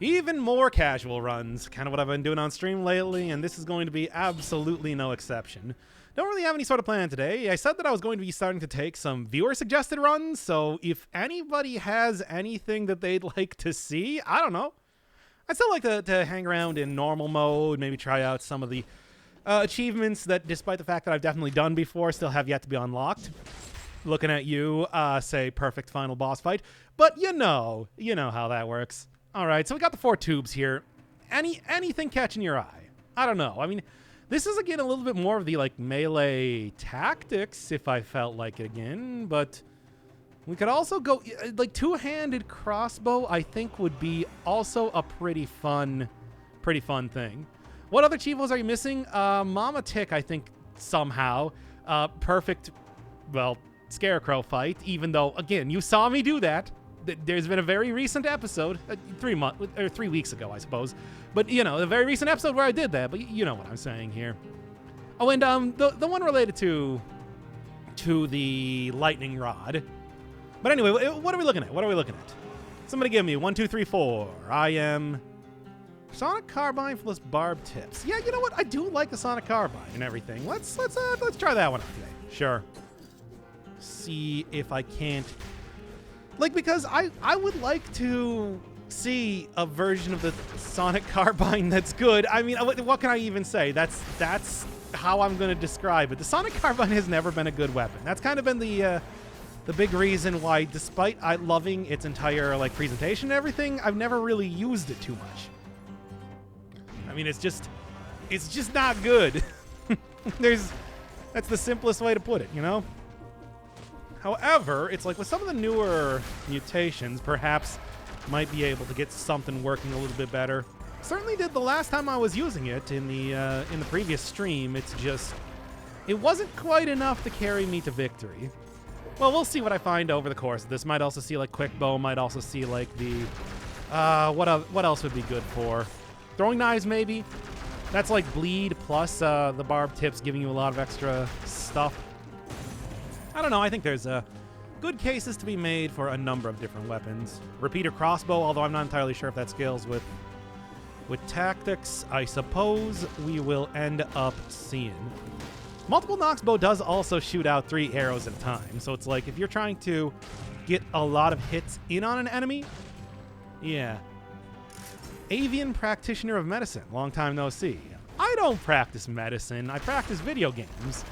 Even more casual runs, kind of what I've been doing on stream lately, and this is going to be absolutely no exception. Don't really have any sort of plan today. I said that I was going to be starting to take some viewer-suggested runs, so if anybody has anything that they'd like to see, I don't know. I'd still like to hang around in normal mode, maybe try out some of the achievements that, despite the fact that I've definitely done before, still have yet to be unlocked. Looking at you, say perfect final boss fight, but you know how that works. All right, so we got the 4 tubes here. Anything catching your eye? I don't know. I mean, this is again a little bit more of the like melee tactics, if I felt like it again. But we could also go like two-handed crossbow. I think would be also a pretty fun thing. What other chivos are you missing? Mama Tick, I think somehow. Perfect. Well, scarecrow fight. Even though again, you saw me do that. There's been a very recent episode, 3 weeks ago, I suppose. But, you know, a very recent episode where I did that. But you know what I'm saying here. Oh, and the one related to the lightning rod. But anyway, what are we looking at? Somebody give me 1, 2, 3, 4. I am Sonic Carbine for this barb tips. Yeah, you know what? I do like the Sonic Carbine and everything. Let's try that one out today. Sure. See if I can't. Like, because I would like to see a version of the Sonic Carbine that's good. I mean, what can I even say? That's how I'm going to describe it. The Sonic Carbine has never been a good weapon. That's kind of been the big reason why, despite loving its entire like presentation and everything, I've never really used it too much. I mean, it's just not good. That's the simplest way to put it, you know? However, it's like with some of the newer mutations, perhaps might be able to get something working a little bit better. Certainly did the last time I was using it in the previous stream. It's just, it wasn't quite enough to carry me to victory. Well, we'll see what I find over the course of this. Might also see like quick bow. Might also see like the what else would be good for throwing knives maybe. That's like bleed plus the barb tips giving you a lot of extra stuff. I don't know, I think there's good cases to be made for a number of different weapons. Repeater crossbow, although I'm not entirely sure if that scales with tactics. I suppose we will end up seeing. Multiple Nox bow does also shoot out 3 arrows at a time, so it's like if you're trying to get a lot of hits in on an enemy, yeah. Avian practitioner of medicine, long time no see. I don't practice medicine, I practice video games,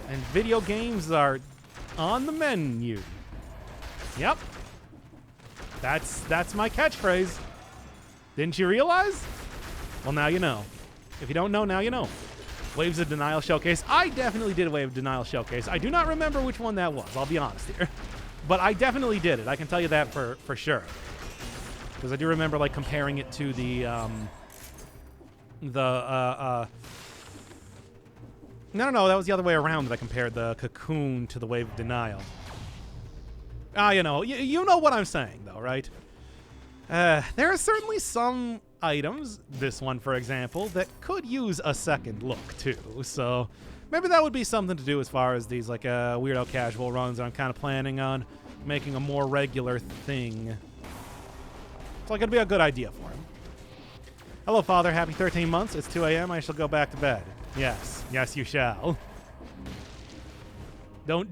and video games are on the menu. Yep. That's my catchphrase. Didn't you realize? Well, now you know. If you don't know, now you know. Waves of Denial Showcase. I definitely did a Wave of Denial Showcase. I do not remember which one that was, I'll be honest here. But I definitely did it. I can tell you that for sure. Because I do remember like comparing it to No, that was the other way around that I compared the Cocoon to the Wave of Denial. You know, you know what I'm saying, though, right? There are certainly some items, this one, for example, that could use a second look, too. So maybe that would be something to do as far as these, like, weirdo casual runs that I'm kind of planning on making a more regular thing. It's like it'd be a good idea for him. Hello, Father. Happy 13 months. It's 2 a.m. I shall go back to bed. Yes, you shall. Don't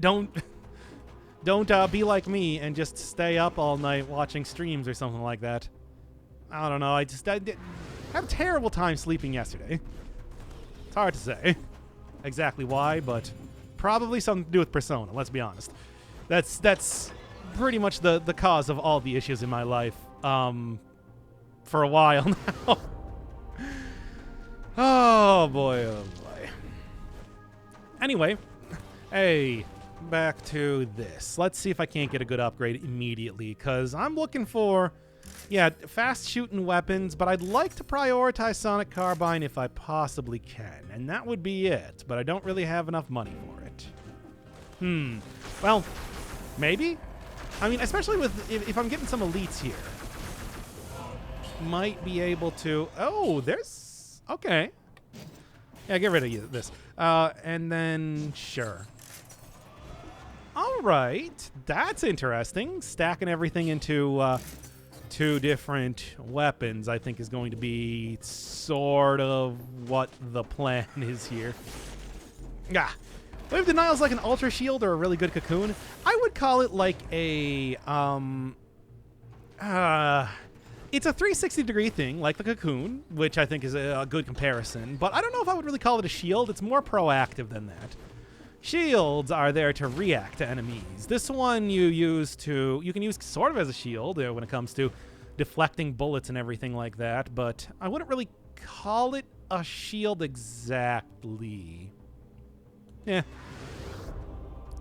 be like me and just stay up all night watching streams or something like that. I don't know. I had a terrible time sleeping yesterday. It's hard to say exactly why, but probably something to do with Persona. Let's be honest. That's pretty much the cause of all the issues in my life. For a while now. Oh boy, oh boy. Anyway, hey, back to this. Let's see if I can't get a good upgrade immediately, because I'm looking for, yeah, fast shooting weapons, but I'd like to prioritize Sonic Carbine if I possibly can, and that would be it, but I don't really have enough money for it. Well, maybe? I mean, especially with, if I'm getting some elites here, might be able to, oh, there's, okay. Yeah, get rid of this. And then, sure. All right, that's interesting. Stacking everything into two different weapons, I think, is going to be sort of what the plan is here. Yeah. Wave Denial is like an Ultra Shield or a really good Cocoon. I would call it like a, it's a 360-degree thing, like the Cocoon, which I think is a good comparison. But I don't know if I would really call it a shield. It's more proactive than that. Shields are there to react to enemies. This one you can use sort of as a shield when it comes to deflecting bullets and everything like that. But I wouldn't really call it a shield exactly. Yeah.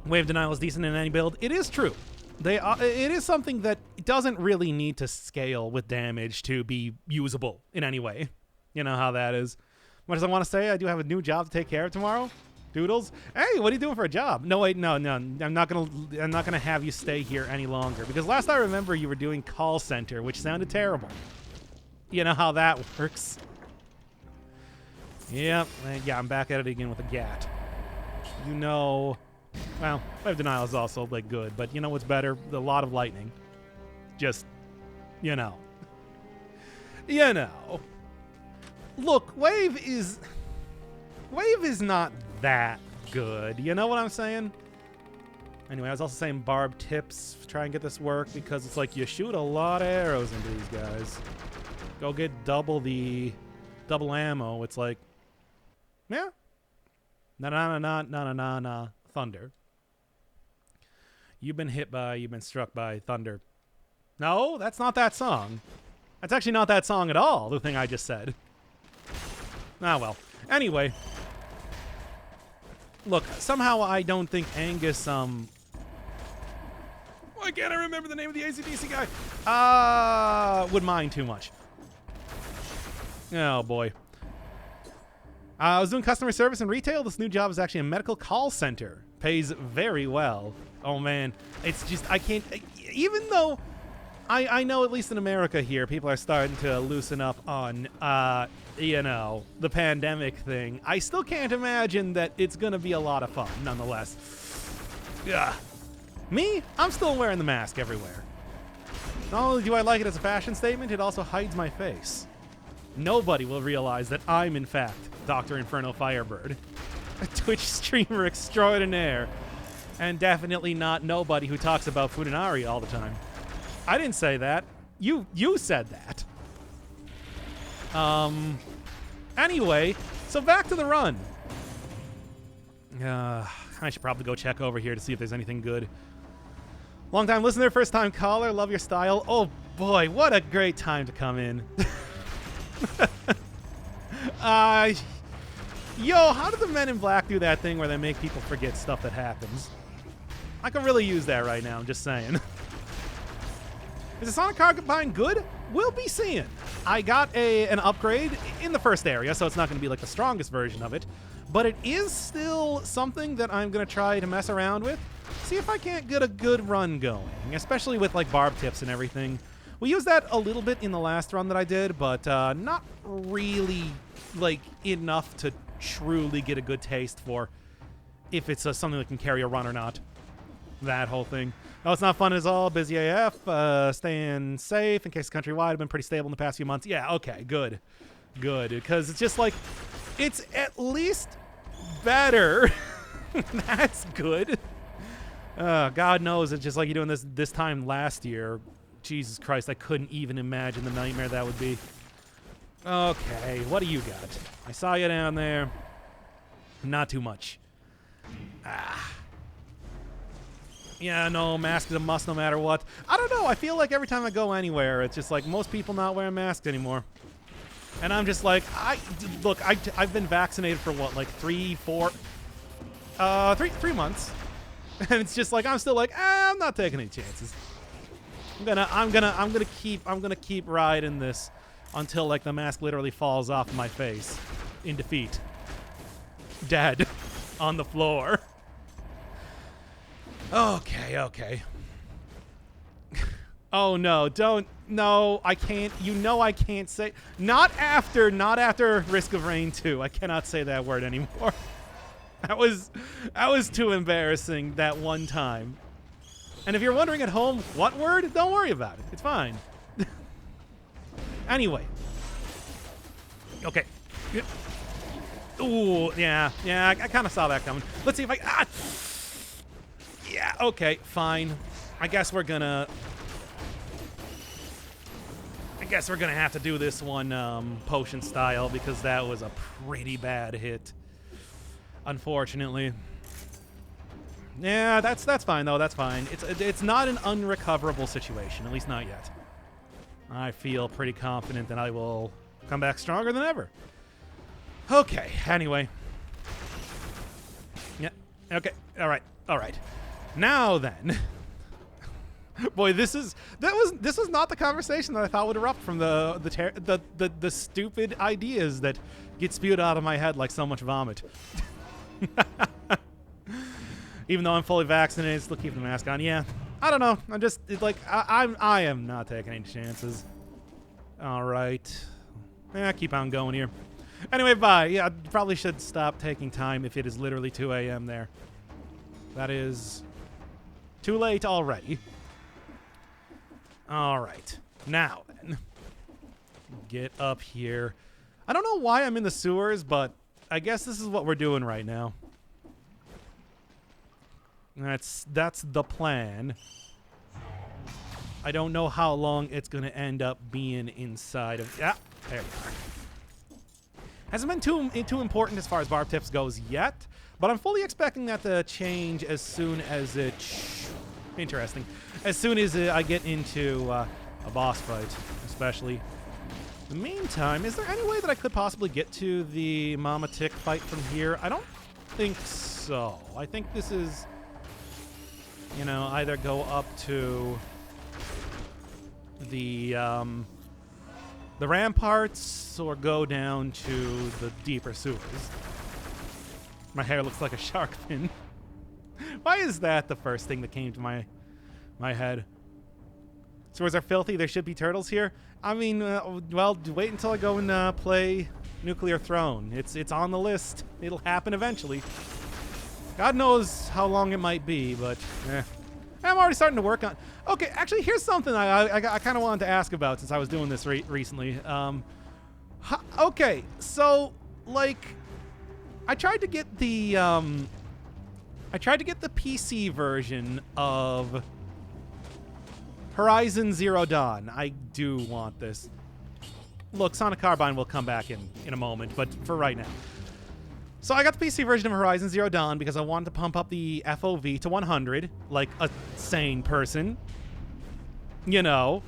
Wave Denial is decent in any build. It is true. It is something that doesn't really need to scale with damage to be usable in any way. You know how that is. Much as I want to say, I do have a new job to take care of tomorrow. Doodles, hey, what are you doing for a job? No, wait, no. I'm not gonna have you stay here any longer because last I remember you were doing call center, which sounded terrible. You know how that works. Yep, yeah, I'm back at it again with a GAT. You know, well, Wave Denial is also like good, but you know what's better? A lot of lightning. Just, you know. You know. Look, Wave is not that good. You know what I'm saying? Anyway, I was also saying barb tips. Try and get this work because it's like you shoot a lot of arrows into these guys. Go get double ammo. It's like, yeah. Na thunder. You've been struck by thunder. No, that's not that song. That's actually not that song at all, the thing I just said. Ah, well. Anyway. Look, somehow I don't think Angus, why can't I remember the name of the AC/DC guy? Would mind too much. Oh, boy. I was doing customer service and retail. This new job is actually a medical call center. Pays very well. Oh, man. It's just, I can't, even though I know at least in America here, people are starting to loosen up on, you know, the pandemic thing. I still can't imagine that it's going to be a lot of fun, nonetheless. Yeah. Me? I'm still wearing the mask everywhere. Not only do I like it as a fashion statement, it also hides my face. Nobody will realize that I'm, in fact, Dr. Inferno Firebird, a Twitch streamer extraordinaire, and definitely not nobody who talks about Fudanari all the time. I didn't say that. You said that. Anyway, so back to the run. I should probably go check over here to see if there's anything good. Long time listener, first time caller, love your style. Oh boy, what a great time to come in. Yo, how do the Men in Black do that thing where they make people forget stuff that happens? I could really use that right now, I'm just saying. Is the Sonic Carbine good? We'll be seeing. I got an upgrade in the first area, so it's not going to be like the strongest version of it. But it is still something that I'm going to try to mess around with. See if I can't get a good run going, especially with like barb tips and everything. We used that a little bit in the last run that I did, but not really like enough to truly get a good taste for if it's something that can carry a run or not. That whole thing. Oh, it's not fun at all. Busy AF. Staying safe in case countrywide have been pretty stable in the past few months. Yeah, okay, good. Good, because it's just like, it's at least better. That's good. God knows it's just like you doing this time last year. Jesus Christ, I couldn't even imagine the nightmare that would be. Okay, what do you got? I saw you down there. Not too much. Yeah, no, mask is a must no matter what. I don't know, I feel like every time I go anywhere, it's just like most people not wearing masks anymore. And I'm just like, I've been vaccinated for what, like 3 months. And it's just like, I'm still like, I'm not taking any chances. I'm gonna keep riding this until like the mask literally falls off my face in defeat. Dead on the floor. Okay. Oh no, no, I can't, I can't say, not after Risk of Rain 2. I cannot say that word anymore. That was too embarrassing that one time. And if you're wondering at home, what word? Don't worry about it. It's fine. Anyway. Okay. Ooh, yeah, I kind of saw that coming. Let's see if I... Ah! Yeah, okay, fine. I guess we're gonna have to do this one potion style because that was a pretty bad hit. Unfortunately. Yeah, that's fine though. That's fine. It's not an unrecoverable situation, at least not yet. I feel pretty confident that I will come back stronger than ever. Okay. Anyway. Yeah. Okay. All right. Now then. Boy, this was not the conversation that I thought would erupt from the stupid ideas that get spewed out of my head like so much vomit. Even though I'm fully vaccinated, still keeping the mask on. Yeah, I don't know. I'm just like I am not taking any chances. All right, yeah, keep on going here. Anyway, bye. Yeah, I probably should stop taking time if it is literally 2 a.m. there. That is too late already. All right, now then, get up here. I don't know why I'm in the sewers, but I guess this is what we're doing right now. That's the plan. I don't know how long it's going to end up being inside of... Yeah, there we are. Hasn't been too important as far as barb tips goes yet, but I'm fully expecting that to change as soon as it... Interesting. As soon as I get into a boss fight, especially. In the meantime, is there any way that I could possibly get to the Mama Tick fight from here? I don't think so. I think this is... You know, either go up to the ramparts or go down to the deeper sewers. My hair looks like a shark fin. Why is that the first thing that came to my head? Sewers are filthy. There should be turtles here. I mean, well, wait until I go and play Nuclear Throne. It's on the list. It'll happen eventually. God knows how long it might be, but I'm already starting to work on... Okay, actually, here's something I kind of wanted to ask about since I was doing this recently. Okay, so, like, I tried to get the PC version of Horizon Zero Dawn. I do want this. Look, Sonic Carbine will come back in a moment, but for right now. So I got the PC version of Horizon Zero Dawn because I wanted to pump up the FOV to 100, like a sane person. You know.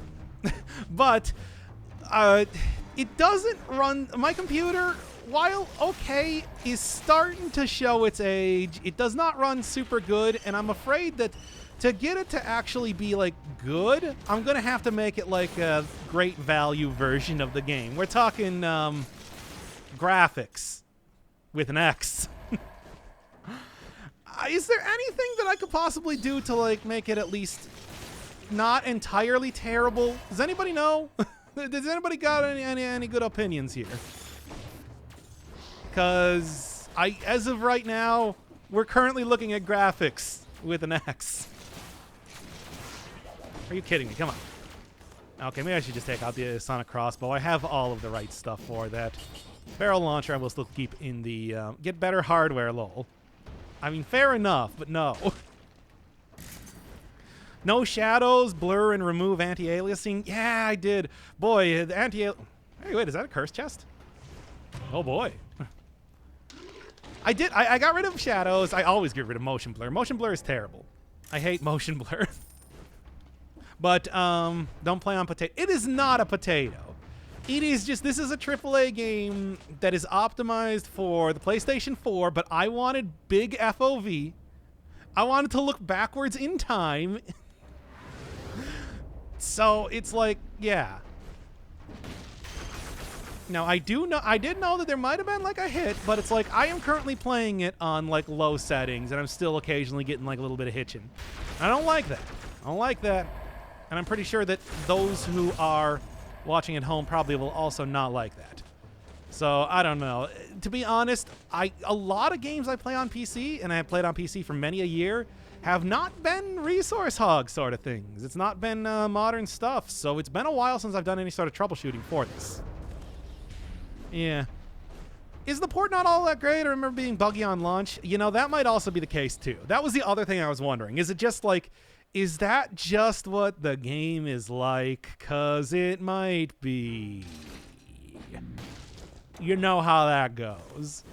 But it doesn't run... My computer, while okay, is starting to show its age. It does not run super good, and I'm afraid that to get it to actually be, like, good, I'm going to have to make it, like, a great value version of the game. We're talking graphics. With an X. Is there anything that I could possibly do to, like, make it at least not entirely terrible? Does anybody know? Does anybody got any good opinions here? Because as of right now, we're currently looking at graphics with an X. Are you kidding me? Come on. Okay, maybe I should just take out the Sonic Crossbow. I have all of the right stuff for that. Barrel launcher I will still keep in the... get better hardware, lol. I mean, fair enough, but no. No shadows, blur, and remove anti-aliasing. Yeah, I did. Boy, the anti-aliasing... Hey, wait, is that a curse chest? Oh, boy. I did. I got rid of shadows. I always get rid of motion blur. Motion blur is terrible. I hate motion blur. But, don't play on potato. It is not a potato. It is just, this is a AAA game that is optimized for the PlayStation 4, but I wanted big FOV. I wanted to look backwards in time. So it's like, yeah. Now, I did know that there might have been, like, a hit, but it's like, I am currently playing it on, like, low settings, and I'm still occasionally getting, like, a little bit of hitching. I don't like that. I don't like that. And I'm pretty sure that those who are watching at home probably will also not like that. So, I don't know. To be honest, a lot of games I play on PC, and I have played on PC for many a year, have not been resource hog sort of things. It's not been modern stuff, so it's been a while since I've done any sort of troubleshooting for this. Yeah. Is the port not all that great? I remember being buggy on launch. You know, that might also be the case too. That was the other thing I was wondering. Is it just like, is that just what the game is like? 'Cause it might be. You know how that goes.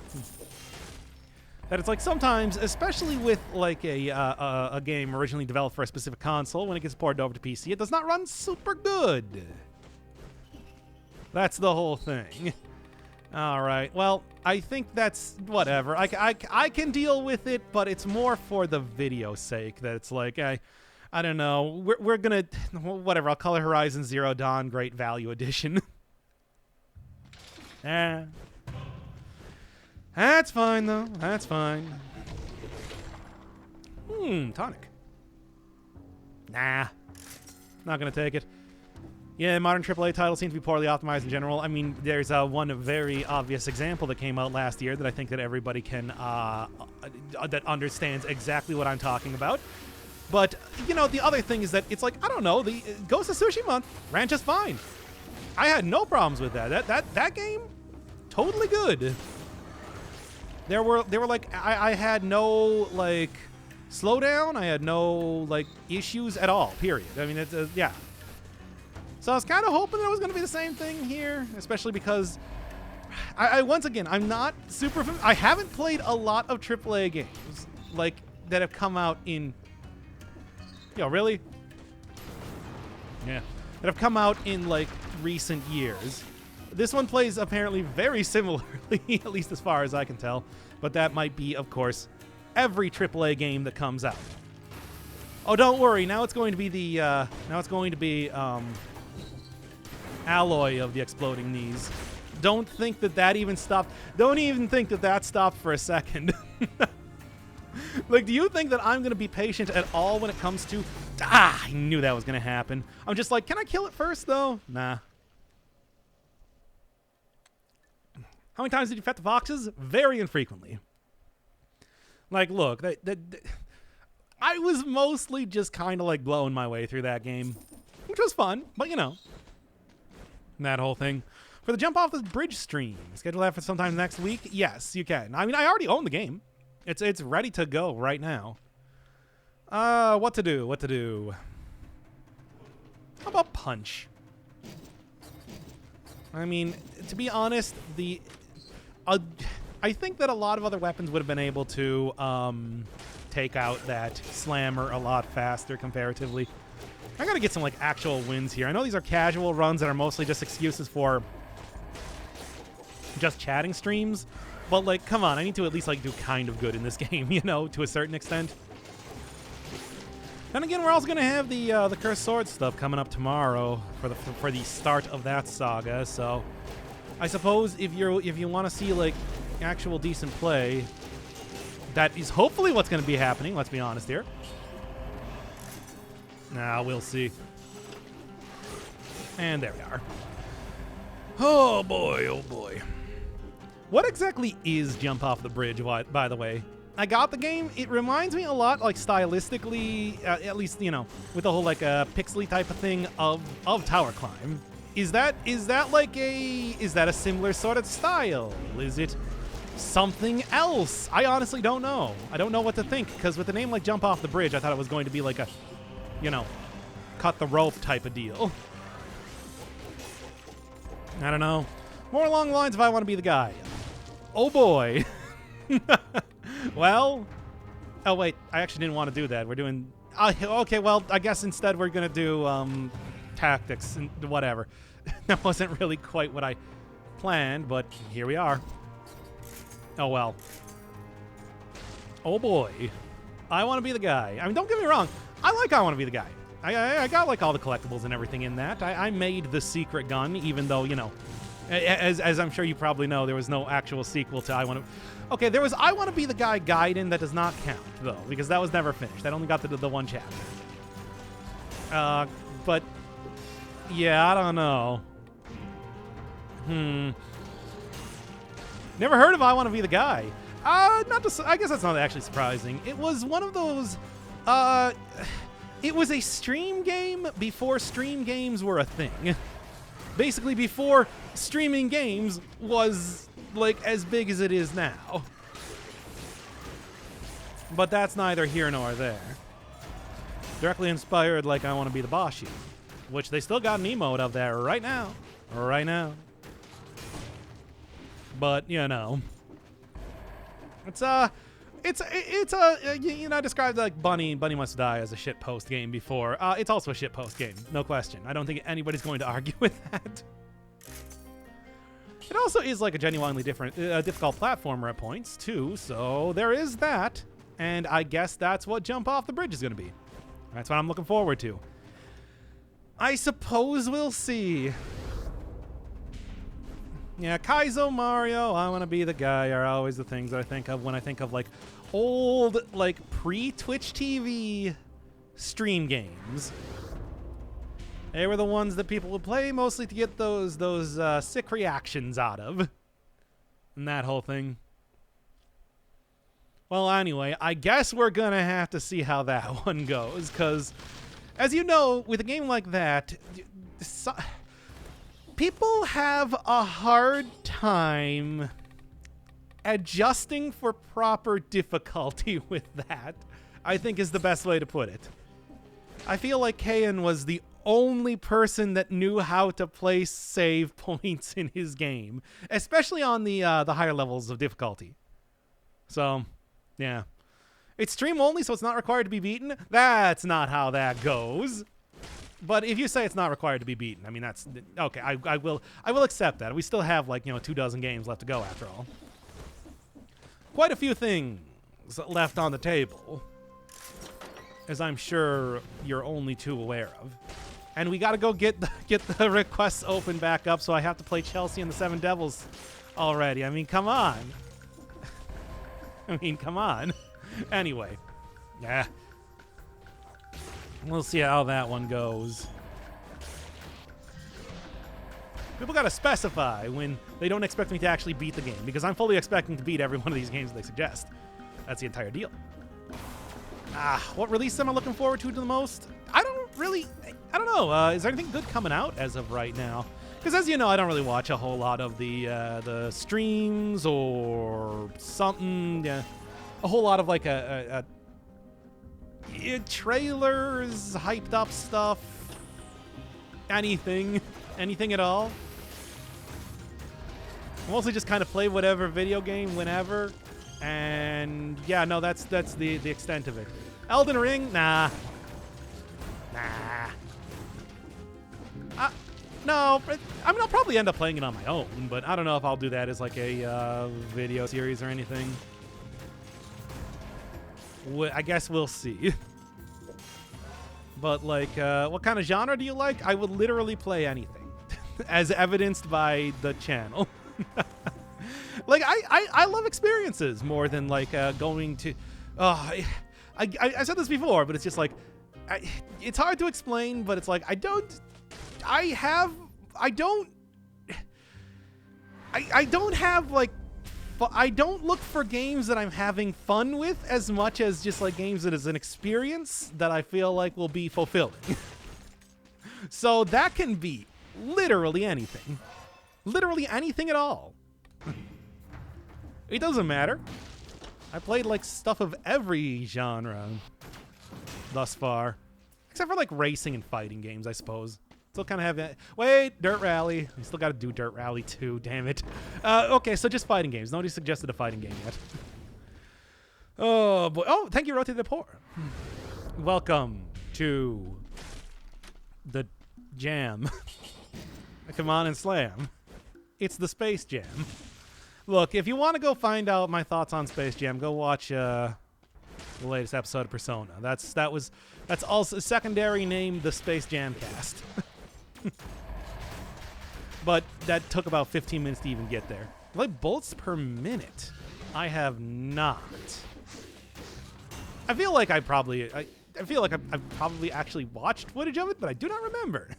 That it's like sometimes, especially with like a game originally developed for a specific console, when it gets ported over to PC, it does not run super good. That's the whole thing. All right. Well, I think that's whatever. I can deal with it, but it's more for the video's sake that it's like I don't know. We're gonna whatever. I'll call it Horizon Zero Dawn Great Value Edition. That's fine, though. That's fine. Tonic. Nah. Not gonna take it. Yeah, modern AAA titles seem to be poorly optimized in general. I mean, there's one very obvious example that came out last year that I think that everybody can, that understands exactly what I'm talking about. But, you know, the other thing is that it's like, I don't know, the Ghost of Tsushima ran just fine. I had no problems with that. That game, totally good. There were like, I had no, like, slowdown. I had no, like, issues at all, period. I mean, it's, yeah. So I was kind of hoping that it was going to be the same thing here, especially because, once again, I'm not super, I haven't played a lot of AAA games, like, that have come out in, really? Yeah. That have come out in, like, recent years. This one plays apparently very similarly, at least as far as I can tell. But that might be, of course, every AAA game that comes out. Oh, don't worry. Now it's going to be the alloy of the exploding knees. Don't think that even stopped. Don't even think that stopped for a second. Like, do you think that I'm going to be patient at all when it comes to... I knew that was going to happen. I'm just like, can I kill it first, though? Nah. How many times did you pet the foxes? Very infrequently. Like, look, I was mostly just kind of like blowing my way through that game, which was fun, but you know, that whole thing. For the Jump Off the Bridge stream, schedule that for sometime next week? Yes, you can. I mean, I already own the game. It's ready to go right now. What to do? How about Punch? I mean, to be honest, I think that a lot of other weapons would have been able to take out that slammer a lot faster comparatively. I gotta get some like actual wins here. I know these are casual runs that are mostly just excuses for just chatting streams, but like, come on, I need to at least like do kind of good in this game, you know, to a certain extent. Then again, we're also gonna have the Cursed Sword stuff coming up tomorrow for the start of that saga. So, I suppose if you want to see like actual decent play, that is hopefully what's going to be happening. Let's be honest here. Nah, we'll see. And there we are. Oh boy, oh boy. What exactly is Jump Off the Bridge, by the way? I got the game. It reminds me a lot, like stylistically, at least, you know, with the whole like pixely type of thing of Tower Climb. Is that a similar sort of style? Is it something else? I honestly don't know. I don't know what to think, because with a name like Jump Off the Bridge, I thought it was going to be like a, you know, cut the rope type of deal. I don't know. More along the lines of I want to be the guy. Oh boy. Well, oh wait, I actually didn't want to do that. We're doing, okay, well, I guess instead we're going to do tactics and whatever. That wasn't really quite what I planned, but here we are. Oh well. Oh boy. I want to be the guy. I mean, don't get me wrong. I want to be the guy. I got like all the collectibles and everything in that. I made the secret gun, even though, you know, as I'm sure you probably know, there was no actual sequel to I Want to... Okay, there was I Want to Be the Guy Gaiden that does not count, though, because that was never finished. That only got to the one chapter. But, yeah, I don't know. Never heard of I Want to Be the Guy. I guess that's not actually surprising. It was one of those It was a stream game before stream games were a thing. Basically before streaming games was, like, as big as it is now. But that's neither here nor there. Directly inspired, like, I Want to Be the Boss, which they still got an emote of that right now. Right now. But, you know. It's you know, I described like Bunny Must Die as a shit post game before. It's also a shit post game, no question. I don't think anybody's going to argue with that. It also is like a genuinely difficult platformer at points too, so there is that. And I guess that's what Jump Off the Bridge is going to be. That's what I'm looking forward to. I suppose we'll see. Yeah, Kaizo, Mario, I Want to Be the Guy are always the things that I think of when I think of like old, like pre-Twitch TV stream games. They were the ones that people would play mostly to get those sick reactions out of. And that whole thing. Well, anyway, I guess we're gonna have to see how that one goes, because as you know, with a game like that, people have a hard time adjusting for proper difficulty with that, I think is the best way to put it. I feel like Kayan was the only person that knew how to place save points in his game, especially on the higher levels of difficulty. So, yeah. It's stream only, so it's not required to be beaten. That's not how that goes. But if you say it's not required to be beaten, I mean, that's okay. I will accept that. We still have, like, 24 games left to go after all. Quite a few things left on the table, as I'm sure you're only too aware of. And we got to go get the requests open back up, so I have to play Chelsea and the Seven Devils already. I mean, come on. Anyway, yeah. We'll see how that one goes. People gotta specify when they don't expect me to actually beat the game, because I'm fully expecting to beat every one of these games they suggest. That's the entire deal. What release am I looking forward to the most? I don't know. Is there anything good coming out as of right now? Because as you know, I don't really watch a whole lot of the streams or something. Yeah, a whole lot of like trailers, hyped up stuff, anything at all. Mostly just kind of play whatever video game whenever, and yeah, no, that's the extent of it. Elden Ring, nah. No, I mean, I'll probably end up playing it on my own, but I don't know if I'll do that as like a video series or anything. I guess we'll see. But like, what kind of genre do you like? I would literally play anything, as evidenced by the channel. Like, I love experiences more than like going to. I said this before, but it's just like, it's hard to explain. But it's like I don't look for games that I'm having fun with as much as just like games that is an experience that I feel like will be fulfilling. So that can be literally anything. Literally anything at all. It doesn't matter. I played like stuff of every genre thus far. Except for like racing and fighting games, I suppose. Still kind of have that. Wait, Dirt Rally. We still got to do Dirt Rally 2, damn it. Okay, so just fighting games. Nobody suggested a fighting game yet. Oh, boy. Oh, thank you, Rotate the Poor. Welcome to the jam. Come on and slam. It's the Space Jam. Look, if you want to go find out my thoughts on Space Jam, go watch the latest episode of Persona. That's also secondary name, the Space Jam Cast. But that took about 15 minutes to even get there. Like bullets per minute, I have not. I feel like I've probably actually watched footage of it, but I do not remember.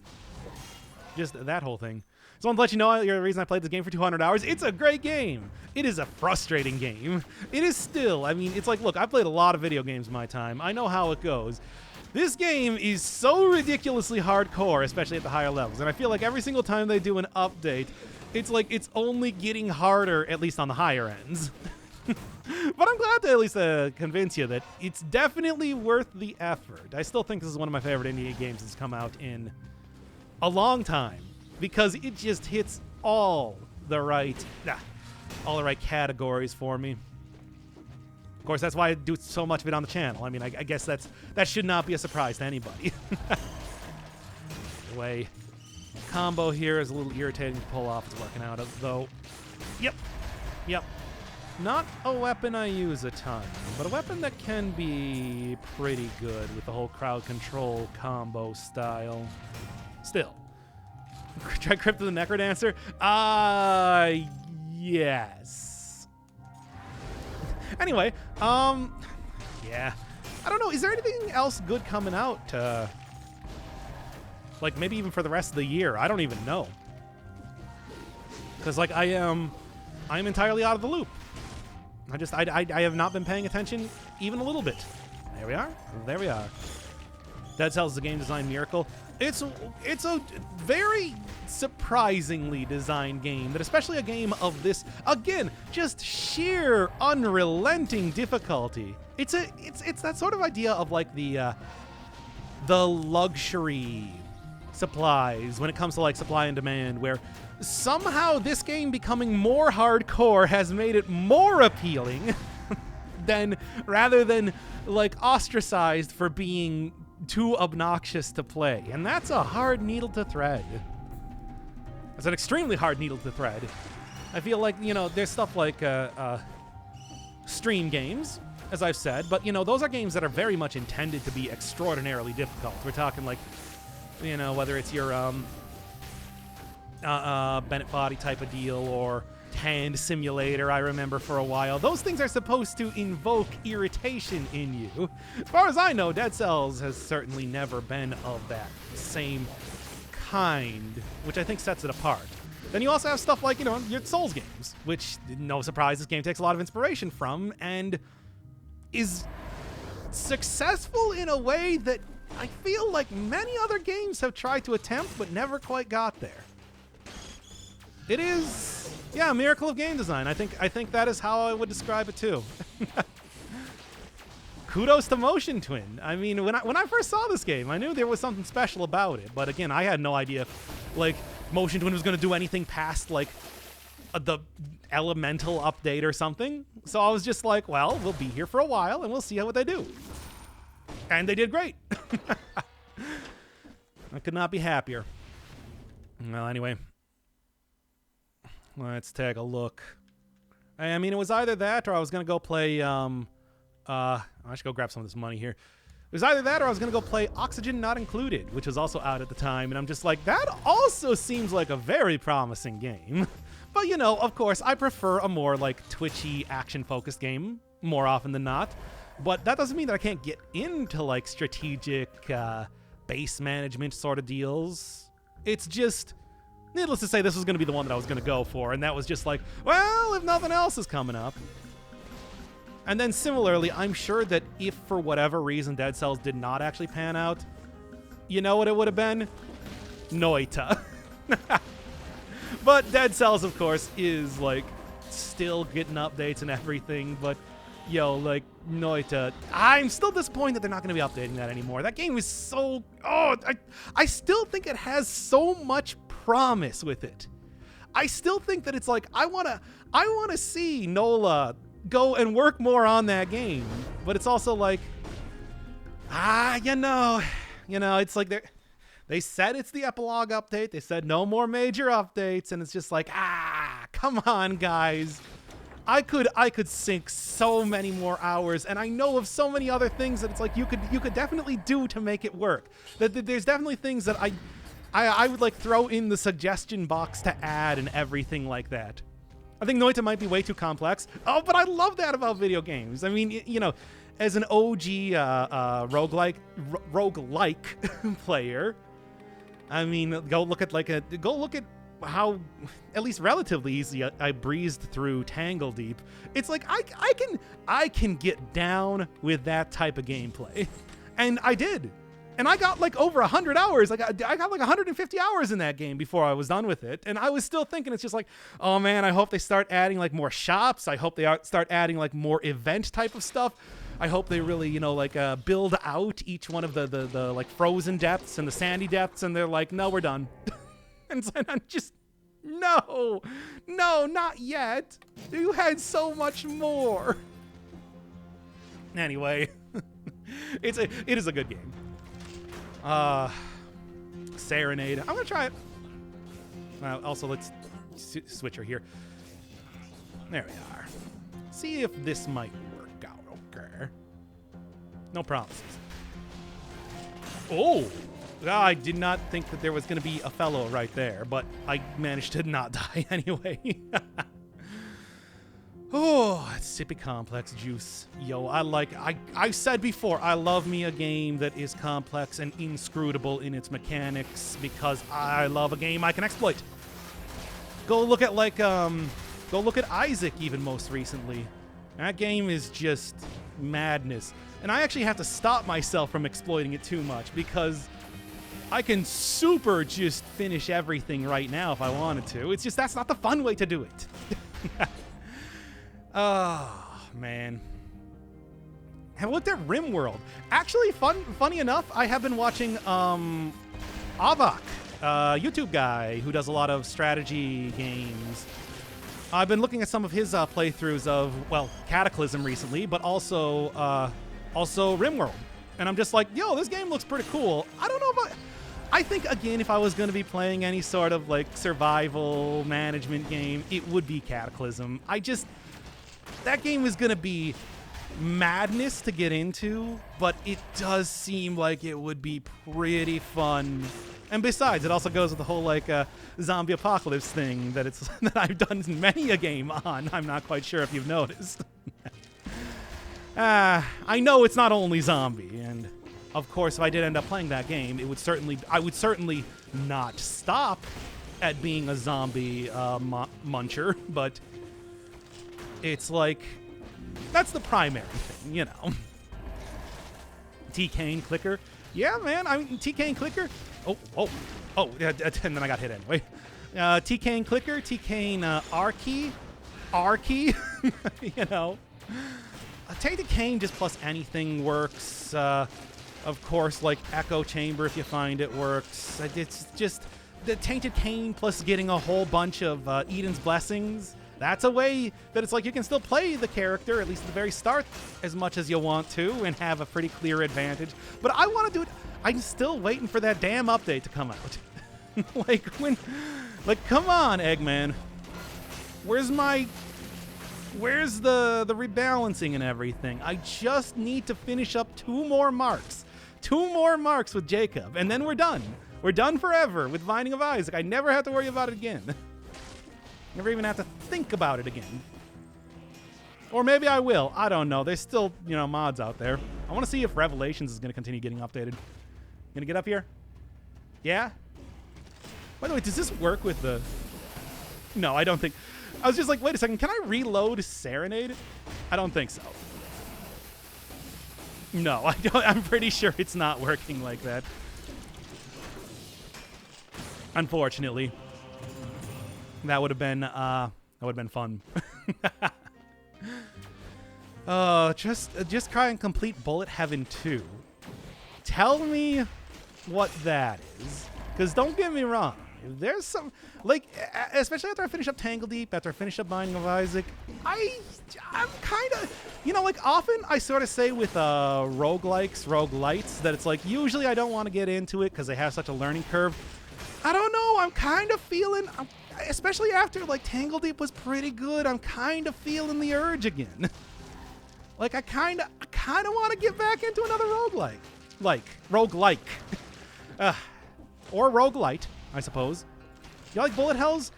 Just that whole thing. So I want to let you know the reason I played this game for 200 hours. It's a great game. It is a frustrating game. It is still, I mean, it's like, look, I've played a lot of video games in my time. I know how it goes. This game is so ridiculously hardcore, especially at the higher levels. And I feel like every single time they do an update, it's like it's only getting harder, at least on the higher ends. But I'm glad to at least convince you that it's definitely worth the effort. I still think this is one of my favorite indie games that's come out in a long time, because it just hits all the right categories for me. Of course, that's why I do so much of it on the channel. I mean, I guess that should not be a surprise to anybody. Anyway, combo here is a little irritating to pull off. It's working out, though. Yep. Not a weapon I use a ton, but a weapon that can be pretty good with the whole crowd control combo style. Still. Try Crypt of the Necrodancer? Yes. Anyway, yeah. I don't know, is there anything else good coming out? Like, maybe even for the rest of the year? I don't even know. Because, like, I am entirely out of the loop. I have not been paying attention even a little bit. There we are. Dead Cells is a game design miracle. It's a very surprisingly designed game, that especially a game of this, again, just sheer unrelenting difficulty. It's that sort of idea of like the luxury supplies when it comes to like supply and demand, where somehow this game becoming more hardcore has made it more appealing rather than like ostracized for being too obnoxious to play. And that's a hard needle to thread. It's an extremely hard needle to thread. I feel like, you know, there's stuff like stream games, as I've said, but, you know, those are games that are very much intended to be extraordinarily difficult. We're talking like, you know, whether it's your Bennett Foddy type of deal, or Hand Simulator, I remember for a while. Those things are supposed to invoke irritation in you. As far as I know, Dead Cells has certainly never been of that same kind, which I think sets it apart. Then you also have stuff like, you know, your Souls games, which, no surprise, this game takes a lot of inspiration from, and is successful in a way that I feel like many other games have tried to attempt but never quite got there. It is, yeah, a miracle of game design. I think that is how I would describe it too. Kudos to Motion Twin. I mean, when I first saw this game, I knew there was something special about it. But again, I had no idea if, like, Motion Twin was going to do anything past like the Elemental update or something. So I was just like, well, we'll be here for a while and we'll see what they do. And they did great. I could not be happier. Well, anyway, let's take a look. I mean, it was either that or I was going to go play, I should go grab some of this money here. It was either that or I was going to go play Oxygen Not Included, which was also out at the time. And I'm just like, that also seems like a very promising game. But, you know, of course, I prefer a more, like, twitchy, action-focused game more often than not. But that doesn't mean that I can't get into, like, strategic, base management sort of deals. It's just, needless to say, this was going to be the one that I was going to go for. And that was just like, well, if nothing else is coming up. And then similarly, I'm sure that if for whatever reason Dead Cells did not actually pan out, you know what it would have been? Noita. But Dead Cells, of course, is, like, still getting updates and everything. But, yo, like, Noita, I'm still disappointed that they're not going to be updating that anymore. That game is so... Oh, I still think it has so much promise with it. I still think that it's like, I want to see Nola go and work more on that game. But it's also like, you know, it's like they said it's the epilogue update. They said no more major updates, and it's just like, come on, guys. I could sink so many more hours, and I know of so many other things that it's like you could definitely do to make it work. That there's definitely things that I would like throw in the suggestion box to add and everything like that. I think Noita might be way too complex. Oh, but I love that about video games. I mean, you know, as an OG roguelike player, I mean, go look at how at least relatively easy I breezed through Tangle Deep. It's like I can get down with that type of gameplay, and I did, and I got like over 100 hours. I got like 150 hours in that game before I was done with it, and I was still thinking it's just like, oh man, I hope they start adding like more shops. I hope they start adding like more event type of stuff. I hope they really, you know, like build out each one of the like frozen depths and the sandy depths, and they're like, no, we're done. And so I'm just, no, not yet. You had so much more. Anyway, it is a good game. Serenade. I'm gonna try it. Also, let's switch her here. There we are. See if this might work out. Okay. No promises. Oh. I did not think that there was going to be a fellow right there, but I managed to not die anyway. Oh, sippy complex juice. Yo, I said before, I love me a game that is complex and inscrutable in its mechanics because I love a game I can exploit. Go look at Isaac even most recently. That game is just madness. And I actually have to stop myself from exploiting it too much because I can super just finish everything right now if I wanted to. It's just that's not the fun way to do it. Oh, man. Have looked at RimWorld. Actually, funny enough, I have been watching Avak, YouTube guy who does a lot of strategy games. I've been looking at some of his playthroughs of, well, Cataclysm recently, but also RimWorld. And I'm just like, yo, this game looks pretty cool. I don't know if I think, again, if I was going to be playing any sort of, like, survival management game, it would be Cataclysm. That game is going to be madness to get into, but it does seem like it would be pretty fun. And besides, it also goes with the whole, like, zombie apocalypse thing that I've done many a game on. I'm not quite sure if you've noticed. I know it's not only zombie, and of course, if I did end up playing that game, I would certainly not stop at being a zombie muncher, but it's like, that's the primary thing, you know. TK Clicker. Yeah, man, TK and Clicker. Oh, and then I got hit anyway. TK Clicker, TK Arky, you know. Tainted Cane just plus anything works. Of course, like Echo Chamber, if you find it, works. It's just the Tainted Cane plus getting a whole bunch of Eden's Blessings. That's a way that it's like you can still play the character, at least at the very start, as much as you want to, and have a pretty clear advantage. But I want to do it. I'm still waiting for that damn update to come out. Come on, Eggman. Where's the rebalancing and everything? I just need to finish up 2 more marks. 2 more marks with Jacob, and then we're done. We're done forever with Binding of Isaac. I never have to worry about it again. Never even have to think about it again. Or maybe I will. I don't know. There's still, mods out there. I want to see if Revelations is going to continue getting updated. Gonna get up here? Yeah? By the way, does this work with the... No, I don't think... I was just like, wait a second, can I reload Serenade? I don't think so. No, I don't. I'm pretty sure it's not working like that. Unfortunately. That would have been fun. Just try and complete Bullet Heaven 2. Tell me what that is. Because don't get me wrong. There's some, especially after I finish up Tangle Deep, after I finish up Binding of Isaac, I'm kind of, often I sort of say with roguelites, that it's like, usually I don't want to get into it because they have such a learning curve. I don't know, I'm kind of feeling, especially after, Tangle Deep was pretty good, I'm kind of feeling the urge again. I kind of want to get back into another roguelike. Or roguelite. I suppose. You like bullet hells?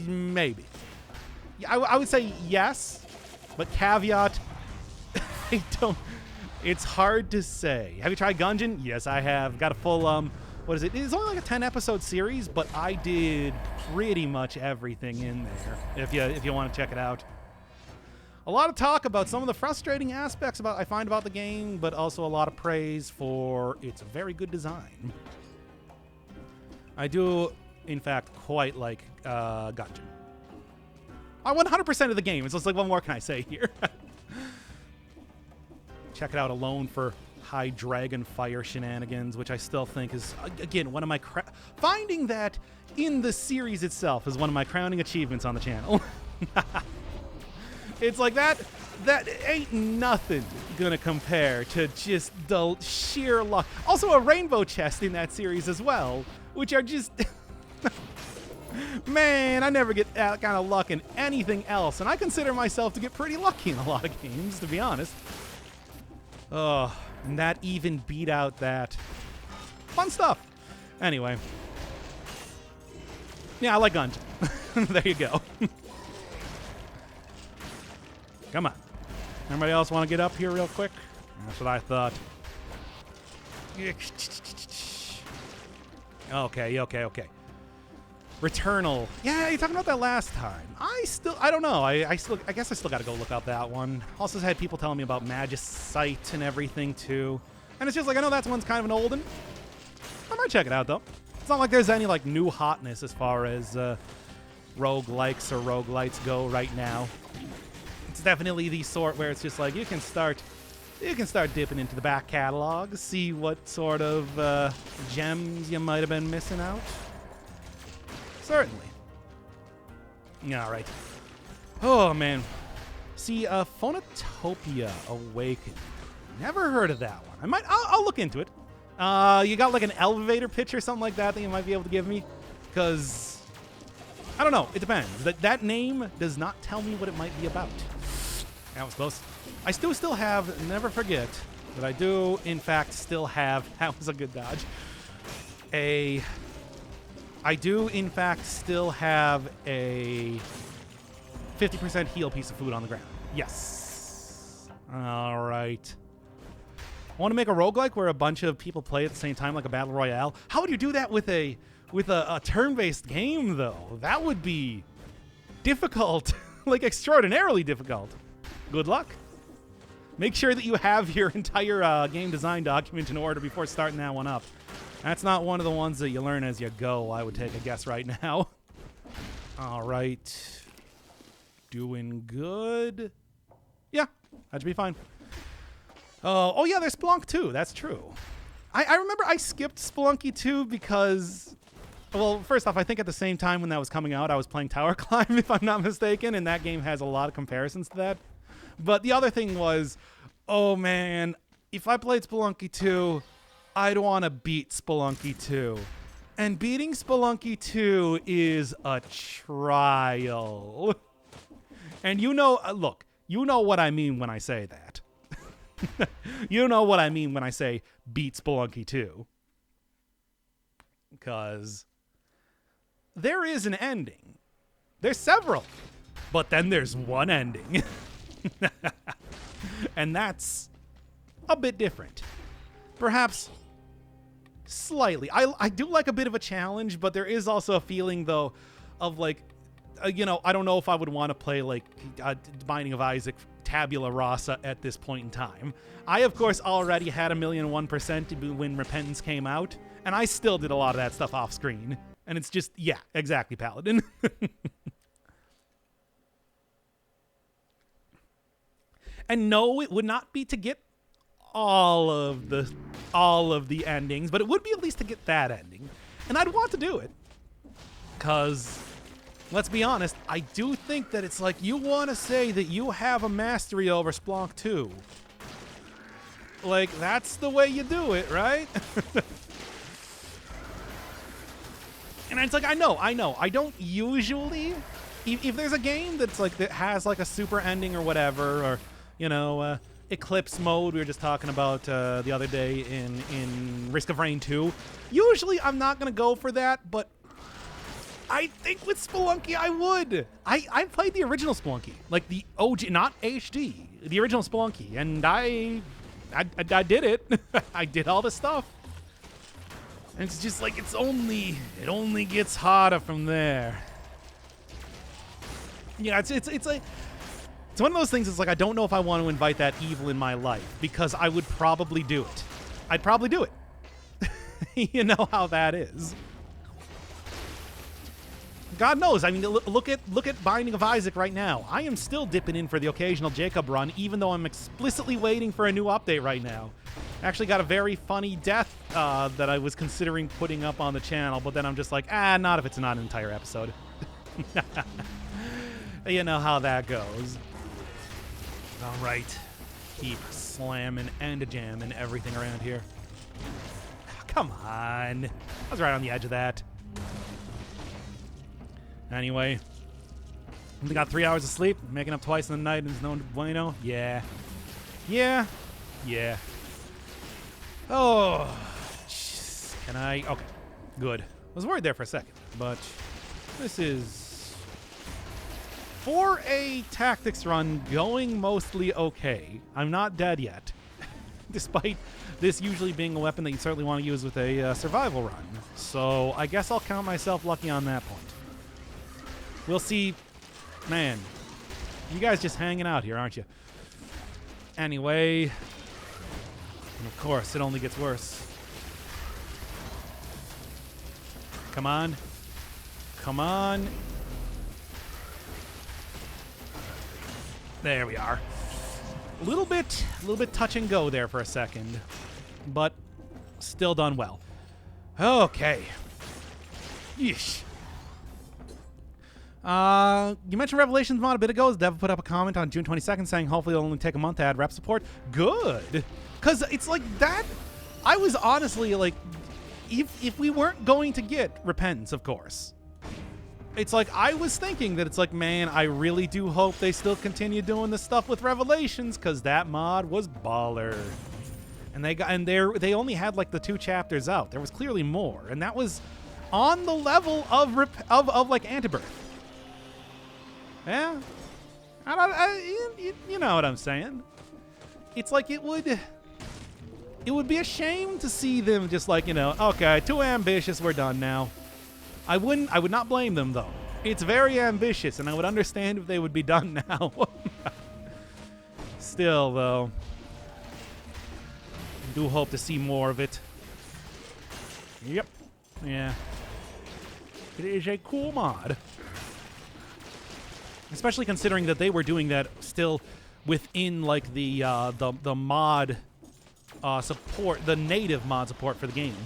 Maybe. I would say yes, but caveat, I don't. It's hard to say. Have you tried Gungeon? Yes, I have. Got a full what is it? It's only like a 10-episode series, but I did pretty much everything in there. If you want to check it out. A lot of talk about some of the frustrating aspects I find about the game, but also a lot of praise for its very good design. I do, in fact, quite like Gotcha. I 100% of the game. It's just like, what more can I say here? Check it out alone for high dragon fire shenanigans, which I still think is, again, one of my... Finding that in the series itself is one of my crowning achievements on the channel. It's like that ain't nothing gonna compare to just the sheer luck. Also a rainbow chest in that series as well, which are just... Man, I never get that kind of luck in anything else, and I consider myself to get pretty lucky in a lot of games, to be honest. Oh, and that even beat out that. Fun stuff. Anyway. Yeah, I like Gungeon. There you go. Come on. Anybody else want to get up here real quick? That's what I thought. Okay. Returnal. Yeah, you're talking about that last time. I don't know. I guess I still got to go look up that one. Also had people telling me about Magicite and everything too. And it's just like, I know that one's kind of an old one. I might check it out though. It's not like there's any like new hotness as far as roguelikes or roguelites go right now. It's definitely the sort where it's just like you can start dipping into the back catalog, see what sort of gems you might have been missing out. Certainly. All right. Oh man. See, Phonotopia Awakening. Never heard of that one. I'll look into it. You got like an elevator pitch or something like that you might be able to give me? Because I don't know. It depends. That name does not tell me what it might be about. That was close. I still have, never forget, that I do, in fact, still have, that was a good dodge, I do, in fact, still have a 50% heal piece of food on the ground. Yes. All right. I want to make a roguelike where a bunch of people play at the same time, like a battle royale. How would you do that with a turn-based game, though? That would be difficult, like extraordinarily difficult. Good luck. Make sure that you have your entire game design document in order before starting that one up. That's not one of the ones that you learn as you go, I would take a guess right now. All right. Doing good. Yeah, that should be fine. Oh yeah, there's Spelunk 2. That's true. I remember I skipped Spelunky 2 because... Well, first off, I think at the same time when that was coming out, I was playing Tower Climb, if I'm not mistaken, and that game has a lot of comparisons to that. But the other thing was, oh man, if I played Spelunky 2, I'd want to beat Spelunky 2. And beating Spelunky 2 is a trial. And you know, look, you know what I mean when I say that. You know what I mean when I say beat Spelunky 2. Because there is an ending. There's several. But then there's one ending. And that's a bit different. Perhaps slightly. I do like a bit of a challenge, but there is also a feeling, though, of like, you know, I don't know if I would want to play like Binding of Isaac Tabula Rasa at this point in time. I, of course, already had 1,001% when Repentance came out, and I still did a lot of that stuff off screen. And it's just, yeah, exactly, Paladin. And no, it would not be to get all of the endings, but it would be at least to get that ending. And I'd want to do it. Because, let's be honest, I do think that it's like you want to say that you have a mastery over Spelunk 2. Like, that's the way you do it, right? And it's like, I know. I don't usually... If there's a game that's like that has like a super ending or whatever, or... You know, Eclipse mode we were just talking about the other day in Risk of Rain 2. Usually I'm not going to go for that, but I think with Spelunky I would. I played the original Spelunky, like the OG, not HD, the original Spelunky, and I did it. I did all the stuff. And it's just like, it only gets harder from there. Yeah, it's like, it's one of those things. It's like, I don't know if I want to invite that evil in my life, because I would probably do it. I'd probably do it. You know how that is. God knows. I mean, look at Binding of Isaac right now. I am still dipping in for the occasional Jacob run, even though I'm explicitly waiting for a new update right now. Actually got a very funny death that I was considering putting up on the channel, but then I'm just like, not if it's not an entire episode. You know how that goes. All right. Keep slamming and jamming everything around here. Come on. I was right on the edge of that. Anyway, we got 3 hours of sleep, making up twice in the night is no bueno. Yeah. Oh, jeez. Can I? Okay, good. I was worried there for a second, but this is, for a tactics run, going mostly okay. I'm not dead yet, despite this usually being a weapon that you certainly want to use with a survival run. So I guess I'll count myself lucky on that point. We'll see. Man, you guys just hanging out here, aren't you? Anyway, and of course, it only gets worse. Come on. Come on. There we are. A little bit touch and go there for a second, but still done well. Okay. Yeesh. You mentioned Revelations mod a bit ago. Dev put up a comment on June 22nd saying hopefully it'll only take a month to add rep support. Good. Because it's like that. I was honestly like, if we weren't going to get Repentance, of course. It's like, I was thinking that it's like, man, I really do hope they still continue doing the stuff with Revelations, because that mod was baller. And they only had like the 2 chapters out. There was clearly more, and that was on the level of like Antibirth. Yeah, you know what I'm saying. It's like it would be a shame to see them just like, okay, too ambitious, we're done now. I would not blame them though. It's very ambitious, and I would understand if they would be done now. Still though, I do hope to see more of it. Yep, yeah. It is a cool mod. Especially considering that they were doing that still within like the mod support, the native mod support for the game,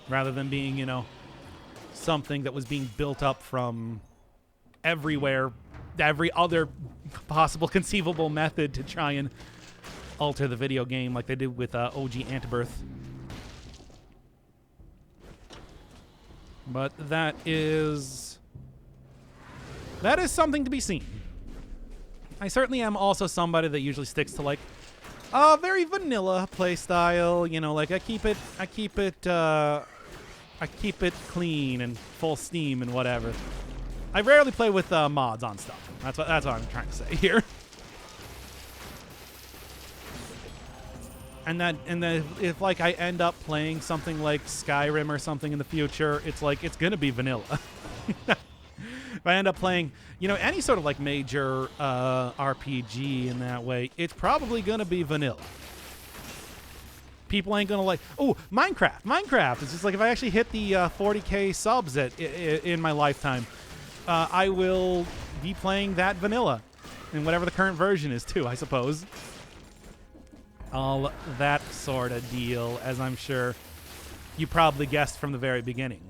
rather than being, something that was being built up from everywhere, every other possible conceivable method to try and alter the video game like they did with OG Antibirth. But that is something to be seen. I certainly am also somebody that usually sticks to like a very vanilla play style. Like I keep it clean and full steam and whatever. I rarely play with mods on stuff. That's what I'm trying to say here. And then if like I end up playing something like Skyrim or something in the future, it's like it's gonna be vanilla. If I end up playing, any sort of like major RPG in that way, it's probably gonna be vanilla. People ain't gonna like, Minecraft. It's just like if I actually hit the 40K subs in my lifetime, I will be playing that vanilla, and whatever the current version is too, I suppose. All that sort of deal, as I'm sure you probably guessed from the very beginning.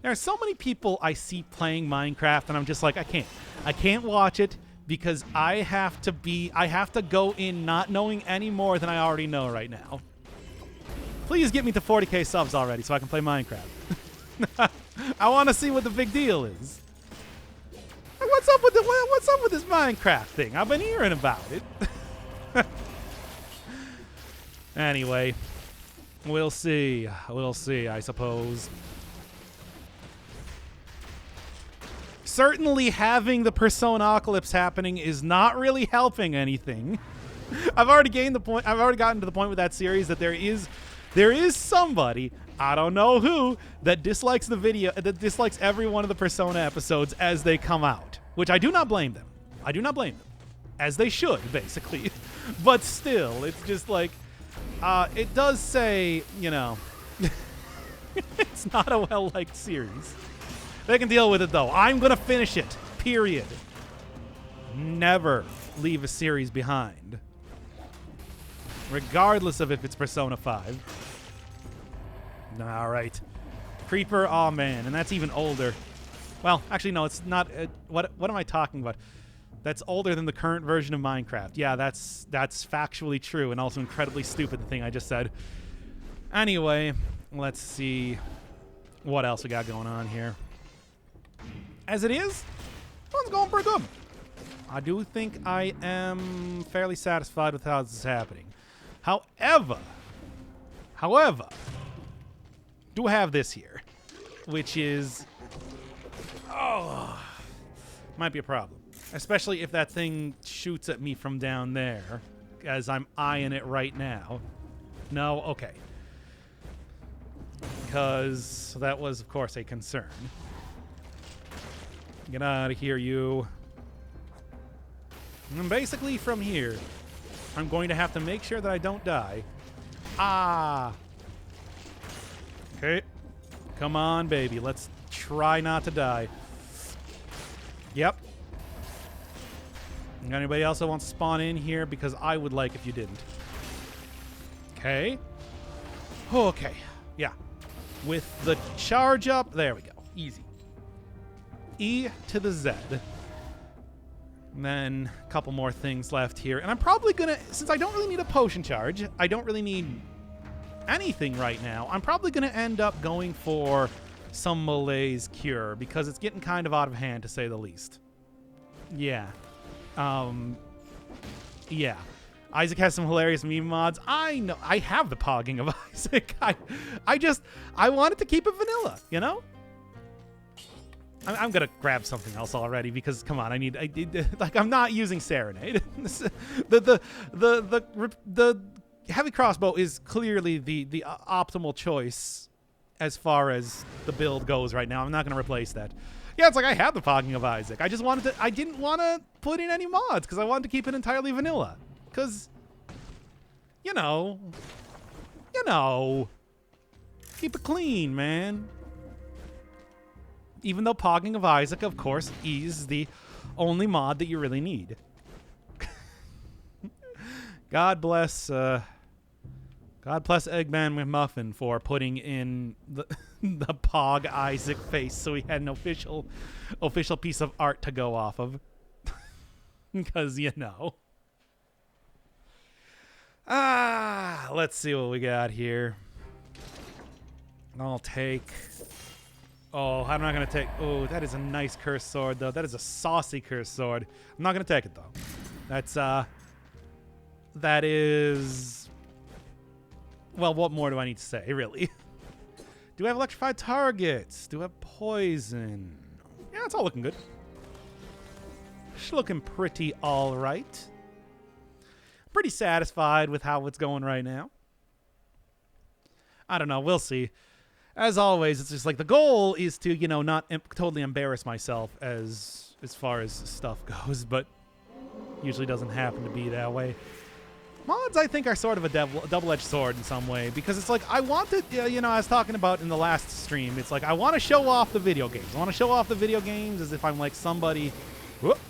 There are so many people I see playing Minecraft, and I'm just like, I can't watch it because I have to go in not knowing any more than I already know right now. Please get me to 40K subs already so I can play Minecraft. I want to see what the big deal is. What's up with this Minecraft thing? I've been hearing about it. Anyway, we'll see. We'll see, I suppose. Certainly having the Persona-apocalypse happening is not really helping anything. I've already gotten to the point with that series that there is There is somebody, I don't know who, that dislikes the video, that dislikes every one of the Persona episodes as they come out, which I do not blame them. I do not blame them. As they should, basically. But still, it's just like, it does say, you know, it's not a well-liked series. They can deal with it, though. I'm going to finish it, period. Never leave a series behind. Regardless of if it's Persona 5. All right. Creeper, oh man, and that's even older. Well, actually, no, it's not. What am I talking about? That's older than the current version of Minecraft. Yeah, that's factually true and also incredibly stupid, the thing I just said. Anyway, let's see what else we got going on here. As it is, one's going pretty good. I do think I am fairly satisfied with how this is happening. However, do have this here, which is, might be a problem. Especially if that thing shoots at me from down there, as I'm eyeing it right now. No? Okay. Because that was, of course, a concern. Get out of here, you. And basically from here, I'm going to have to make sure that I don't die. Ah! Okay. Come on, baby. Let's try not to die. Yep. Anybody else that wants to spawn in here? Because I would like if you didn't. Okay. Okay. Yeah. With the charge up. There we go. Easy. E to the Z. And then a couple more things left here. And I'm probably going to, since I don't really need a potion charge, I don't really need anything right now, I'm probably going to end up going for some malaise cure because it's getting kind of out of hand, to say the least. Yeah. Yeah. Isaac has some hilarious meme mods. I know. I have the pogging of Isaac. I wanted to keep it vanilla, you know? I'm gonna grab something else already because, come on, like, I'm not using Serenade. the heavy crossbow is clearly the optimal choice as far as the build goes right now. I'm not gonna replace that. Yeah, it's like I had the pogging of Isaac. I didn't want to put in any mods because I wanted to keep it entirely vanilla. Because, you know, keep it clean, man. Even though pogging of Isaac, of course, is the only mod that you really need. God bless Eggman McMuffin for putting in the Pog Isaac face so he had an official piece of art to go off of. Because, you know. Let's see what we got here. I'll take... Oh, I'm not going to take... Oh, that is a nice cursed sword, though. That is a saucy cursed sword. I'm not going to take it, though. That is... Well, what more do I need to say, really? Do I have electrified targets? Do I have poison? Yeah, it's all looking good. It's looking pretty all right. Pretty satisfied with how it's going right now. I don't know. We'll see. As always, it's just like the goal is to, you know, not totally embarrass myself as far as stuff goes, but usually doesn't happen to be that way. Mods, I think, are sort of a double-edged sword in some way, because it's like I want to, you know, I was talking about in the last stream, it's like I want to show off the video games. I want to show off the video games as if I'm like somebody... Whoop.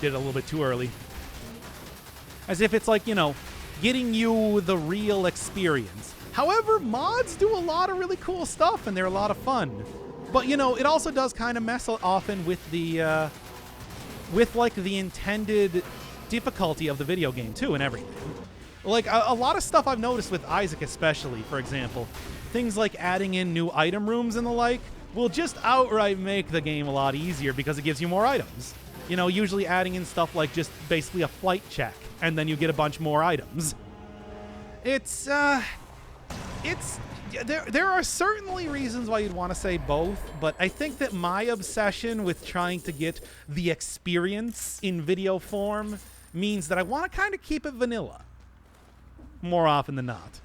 Did it a little bit too early. As if it's like, you know, getting you the real experience. However, mods do a lot of really cool stuff, and they're a lot of fun. But, you know, it also does kind of mess often with the, like, the intended difficulty of the video game, too, and everything. Like, a lot of stuff I've noticed with Isaac especially, for example, things like adding in new item rooms and the like, will just outright make the game a lot easier because it gives you more items. You know, usually adding in stuff like just basically a flight check, and then you get a bunch more items. There are certainly reasons why you'd want to say both, but I think that my obsession with trying to get the experience in video form means that I want to kind of keep it vanilla. more often than not.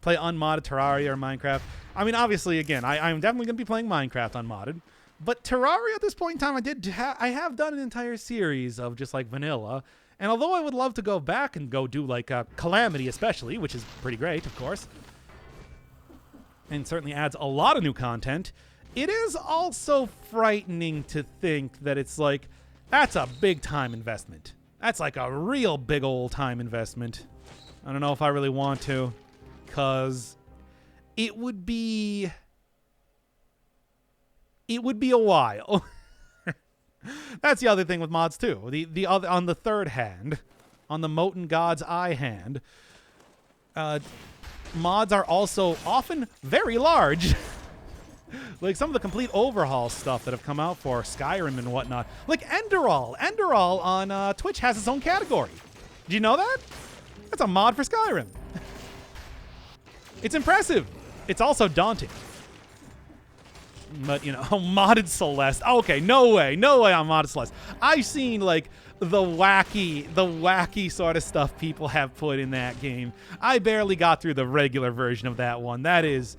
Play unmodded Terraria or Minecraft. I mean, obviously, again, I'm definitely going to be playing Minecraft unmodded. But Terraria at this point in time, I have done an entire series of just like vanilla. And although I would love to go back and go do like Calamity especially, which is pretty great, of course, and certainly adds a lot of new content, it is also frightening to think that it's like, that's a big time investment. That's like a real big old time investment. I don't know if I really want to, because it would be a while. That's the other thing with mods too. The other, on the third hand, on the Moten God's Eye hand, mods are also often very large. Like some of the complete overhaul stuff that have come out for Skyrim and whatnot. Like Enderal. Enderal on Twitch has its own category. Did you know that? That's a mod for Skyrim. It's impressive. It's also daunting. But, you know, modded Celeste. Okay, no way on modded Celeste. I've seen, like, the wacky sort of stuff people have put in that game. I barely got through the regular version of that one. That is,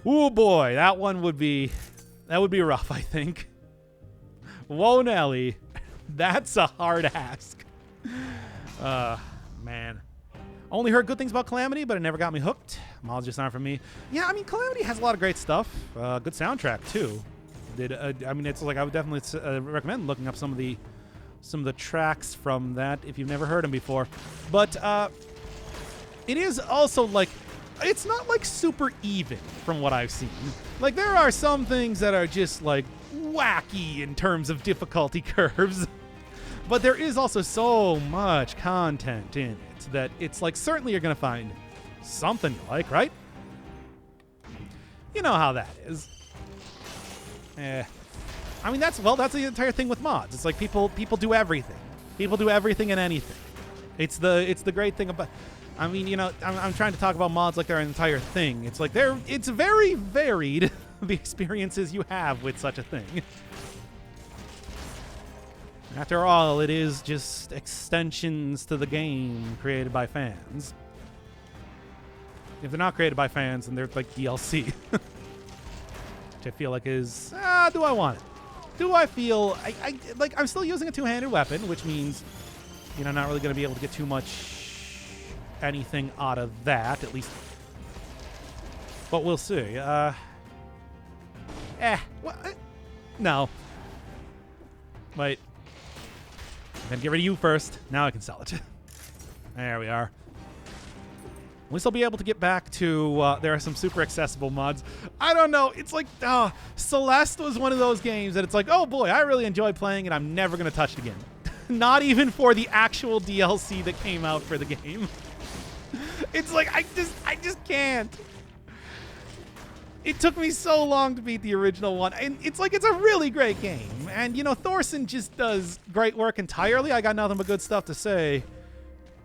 oh boy, that would be rough, I think. Whoa, Nelly. That's a hard ask. Man. Only heard good things about Calamity, but it never got me hooked. Mods just aren't for me. Yeah, I mean, Calamity has a lot of great stuff. Good soundtrack too. I mean, it's like I would definitely recommend looking up some of the tracks from that if you've never heard them before. But it is also like, it's not like super even from what I've seen. Like there are some things that are just like wacky in terms of difficulty curves. But there is also so much content in it that it's like certainly you're going to find something you like, right? You know how that is. I mean, that's the entire thing with mods. It's like people do everything. People do everything and anything. It's the great thing about, I mean, you know, I'm trying to talk about mods like they're an entire thing. It's like it's very varied, the experiences you have with such a thing. After all, it is just extensions to the game created by fans. If they're not created by fans, then they're like DLC. Which I feel like is, do I want it? Do I feel, like I'm still using a two-handed weapon, which means, you know, not really going to be able to get too much anything out of that, at least. But we'll see. No. Wait. I'm going to get rid of you first. Now I can sell it. There we are. We still be able to get back to, there are some super accessible mods. I don't know. It's like, Celeste was one of those games that it's like, oh boy, I really enjoyed playing it. I'm never going to touch it again. Not even for the actual DLC that came out for the game. It's like, I just can't. It took me so long to beat the original one. And it's like, it's a really great game. And, you know, Thorson just does great work entirely. I got nothing but good stuff to say.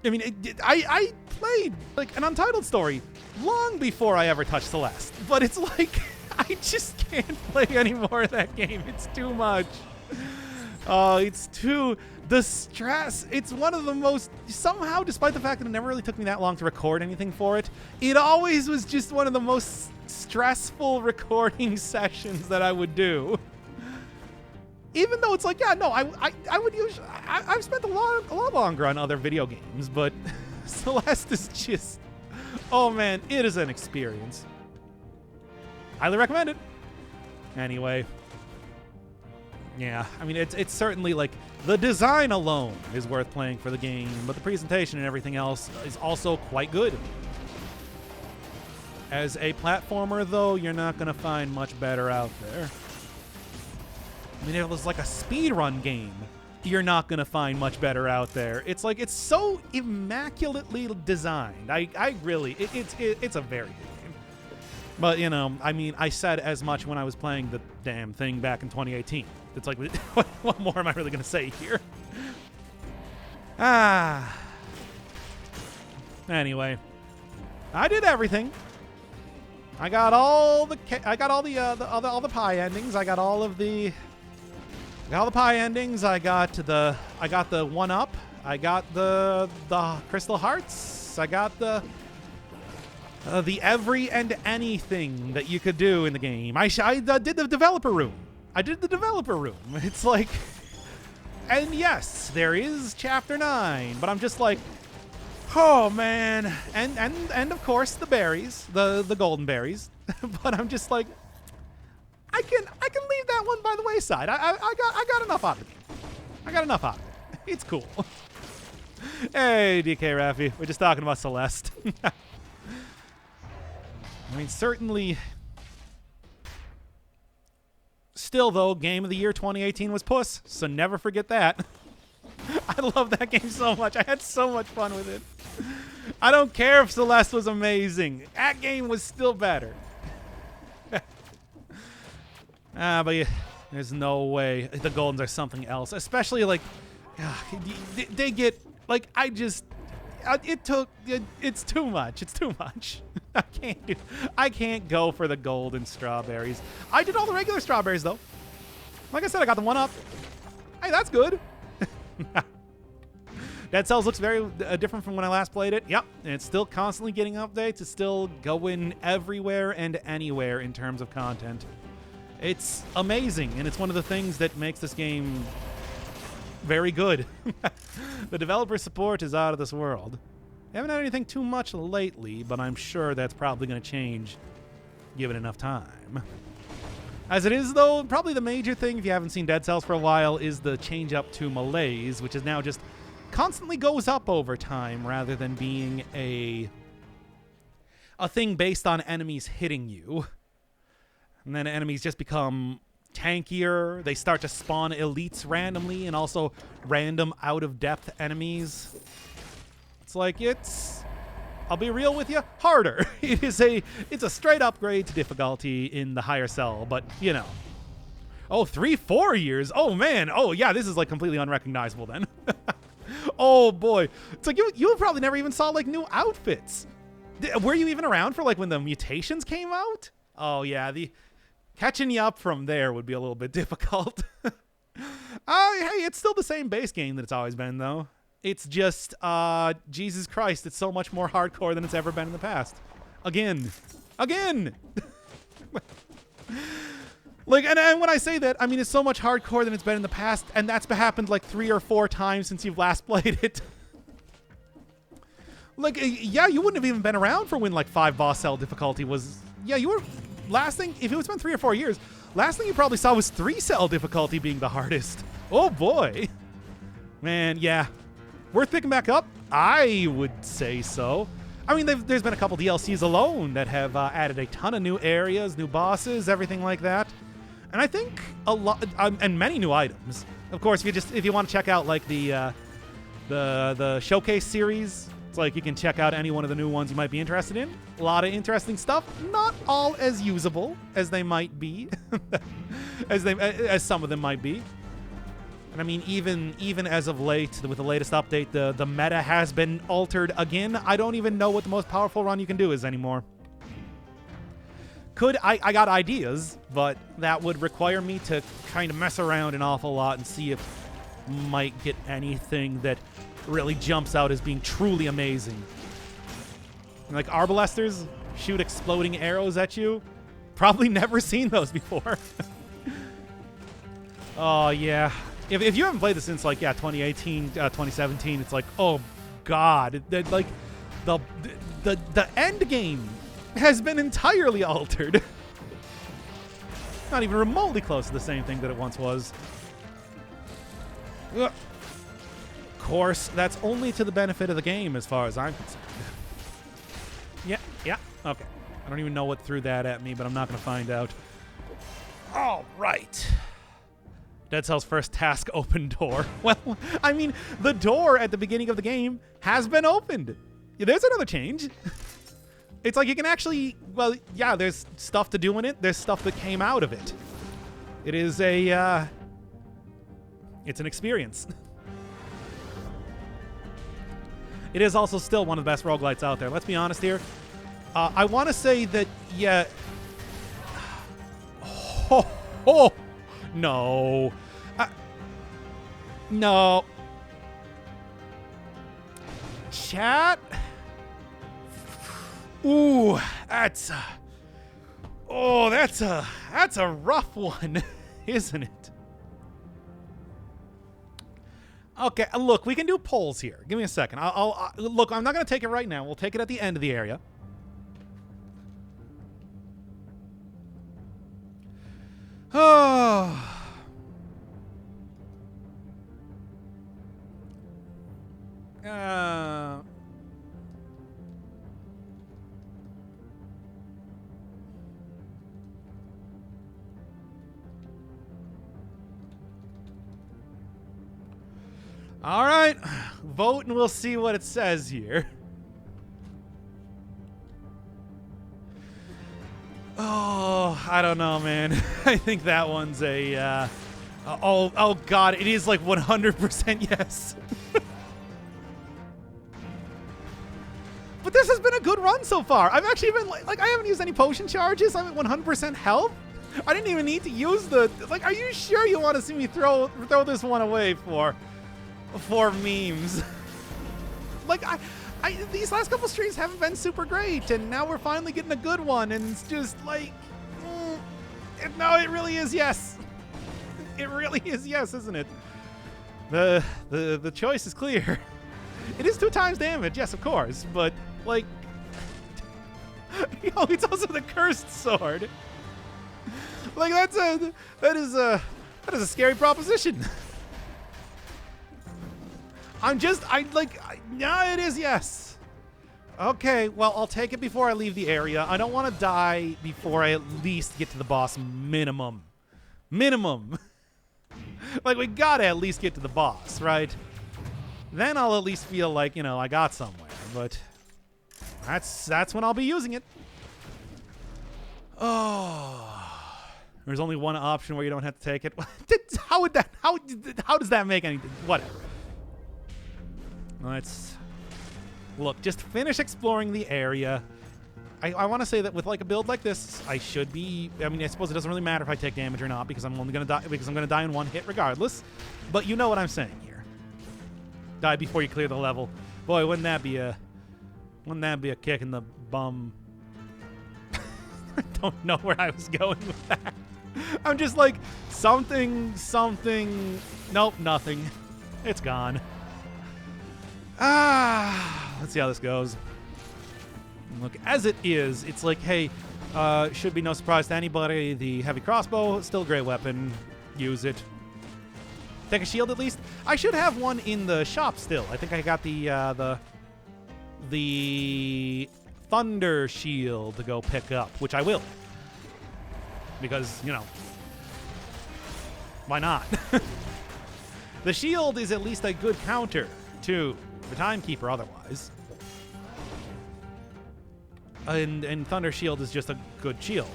I mean, I played, like, an Untitled Story long before I ever touched Celeste. But it's like, I just can't play any more of that game. It's too much. The stress, it's one of the most, somehow, despite the fact that it never really took me that long to record anything for it, it always was just one of the most stressful recording sessions that I would do. Even though it's like, yeah, no, I would usually, I've spent a lot longer on other video games, but Celeste is just, oh man, it is an experience. Highly recommend it. Anyway. Yeah, I mean, it's certainly like, the design alone is worth playing for the game, but the presentation and everything else is also quite good. As a platformer, though, you're not going to find much better out there. I mean, if it was like a speedrun game, you're not going to find much better out there. It's like, it's so immaculately designed. I really, it's a very good game. But, you know, I mean, I said as much when I was playing the damn thing back in 2018. It's like, what more am I really going to say here? Anyway, I did everything. I got all the pie endings. I got all the pie endings. I got the 1-up. I got the crystal hearts. yes, I got the every and anything that you could do in the game. I did the developer room. It's like, and yes, there is chapter 9, but I'm just like, oh man, and of course the berries, the golden berries, but I'm just like, I can leave that one by the wayside. I got enough out of it. It's cool. Hey, DK Raffi, we're just talking about Celeste. I mean, certainly. Still, though, game of the year 2018 was Puss, so never forget that. I love that game so much. I had so much fun with it. I don't care if Celeste was amazing. That game was still better. But yeah, there's no way. The Goldens are something else. Especially, like, they get, like, it's too much. It's too much. I can't go for the golden strawberries. I did all the regular strawberries, though. Like I said, I got the 1-up. Hey, that's good. Dead Cells looks very different from when I last played it. Yep, and it's still constantly getting updates. It's still going everywhere and anywhere in terms of content. It's amazing, and it's one of the things that makes this game very good. The developer support is out of this world. I haven't had anything too much lately, but I'm sure that's probably going to change given enough time. As it is, though, probably the major thing, if you haven't seen Dead Cells for a while, is the change up to malaise, which is now just constantly goes up over time rather than being a thing based on enemies hitting you. And then enemies just become tankier. They start to spawn elites randomly and also random out-of-depth enemies. It's like, I'll be real with you, harder. It's a straight upgrade to difficulty in the higher cell, but, you know. Oh, 3-4 years? Oh, man. Oh, yeah, this is, like, completely unrecognizable then. Oh, boy. It's like, you probably never even saw, like, new outfits. Were you even around for, like, when the mutations came out? Oh, yeah, catching you up from there would be a little bit difficult. Hey, it's still the same base game that it's always been, though. It's just, Jesus Christ, it's so much more hardcore than it's ever been in the past. Again. Like, and when I say that, I mean it's so much hardcore than it's been in the past, and that's happened like 3 or 4 times since you've last played it. Like, yeah, you wouldn't have even been around for when, like, 5 boss cell difficulty was... Yeah, you were... Last thing, if it's been 3 or 4 years, last thing you probably saw was 3 cell difficulty being the hardest. Oh, boy. Man, yeah. Worth picking back up? I would say so. I mean, there's been a couple DLCs alone that have added a ton of new areas, new bosses, everything like that. And I think a lot, and many new items. Of course, if you want to check out like the showcase series, it's like you can check out any one of the new ones you might be interested in. A lot of interesting stuff. Not all as usable as they might be, as some of them might be. And I mean, even as of late, with the latest update, the meta has been altered again. I don't even know what the most powerful run you can do is anymore. I got ideas, but that would require me to kind of mess around an awful lot and see if might get anything that really jumps out as being truly amazing. Like arbalesters shoot exploding arrows at you. Probably never seen those before. Oh, yeah. If you haven't played this since, like, yeah, 2018, 2017, it's like, oh, God. Like, the end game has been entirely altered. Not even remotely close to the same thing that it once was. Ugh. Of course, that's only to the benefit of the game as far as I'm concerned. Yeah, okay. I don't even know what threw that at me, but I'm not going to find out. All right. Dead Cell's first task, open door. Well, I mean, the door at the beginning of the game has been opened. Yeah, there's another change. It's like you can actually, well, yeah, there's stuff to do in it. There's stuff that came out of it. It is it's an experience. It is also still one of the best roguelites out there. Let's be honest here. I want to say that, yeah. No. No. Chat? Ooh, that's a rough one, isn't it? Okay, look, we can do polls here. Give me a second. I'll look. I'm not gonna take it right now. We'll take it at the end of the area. Oh. All right, vote and we'll see what it says here. Oh, I don't know, man. I think that one's a, oh God, it is like 100% yes. But this has been a good run so far. I've actually been, like, I haven't used any potion charges. I'm at 100% health. I didn't even need to use the, like, are you sure you want to see me throw this one away for memes? Like, these last couple streams haven't been super great, and now we're finally getting a good one, and it's just like, no, it really is yes. It really is yes, isn't it? The choice is clear. It is 2 times damage, yes, of course, but like, you know, it's also the cursed sword. Like that is a scary proposition. Yeah, it is yes. Okay, well, I'll take it before I leave the area. I don't want to die before I at least get to the boss minimum. Like, we gotta at least get to the boss, right? Then I'll at least feel like, you know, I got somewhere, but that's when I'll be using it. Oh, there's only one option where you don't have to take it. How does that make any, whatever. Let's look, just finish exploring the area. I want to say that with like a build like this, I should be, I mean, I suppose it doesn't really matter if I take damage or not, because I'm only going to die, because I'm going to die in one hit regardless. But you know what I'm saying here. Die before you clear the level. Boy, wouldn't that be a kick in the bum? I don't know where I was going with that. I'm just like, something, nope, nothing. It's gone. Let's see how this goes. Look, as it is, it's like, hey, should be no surprise to anybody. The heavy crossbow, still a great weapon. Use it. Take a shield at least. I should have one in the shop still. I think I got the thunder shield to go pick up, which I will. Because, you know, why not? The shield is at least a good counter to the Timekeeper otherwise. And Thunder Shield is just a good shield.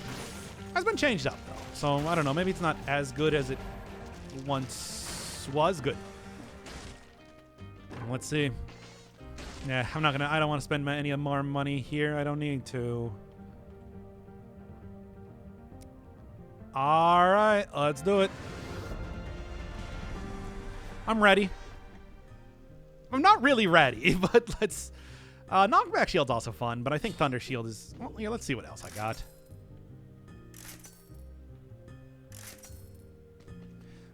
Has been changed up, though. So, I don't know. Maybe it's not as good as it once was. Good. Let's see. Yeah, I don't want to spend any more money here. I don't need to. All right, let's do it. I'm ready. I'm not really ready, but let's... Knockback Shield's also fun, but I think Thunder Shield is... Well, yeah, let's see what else I got.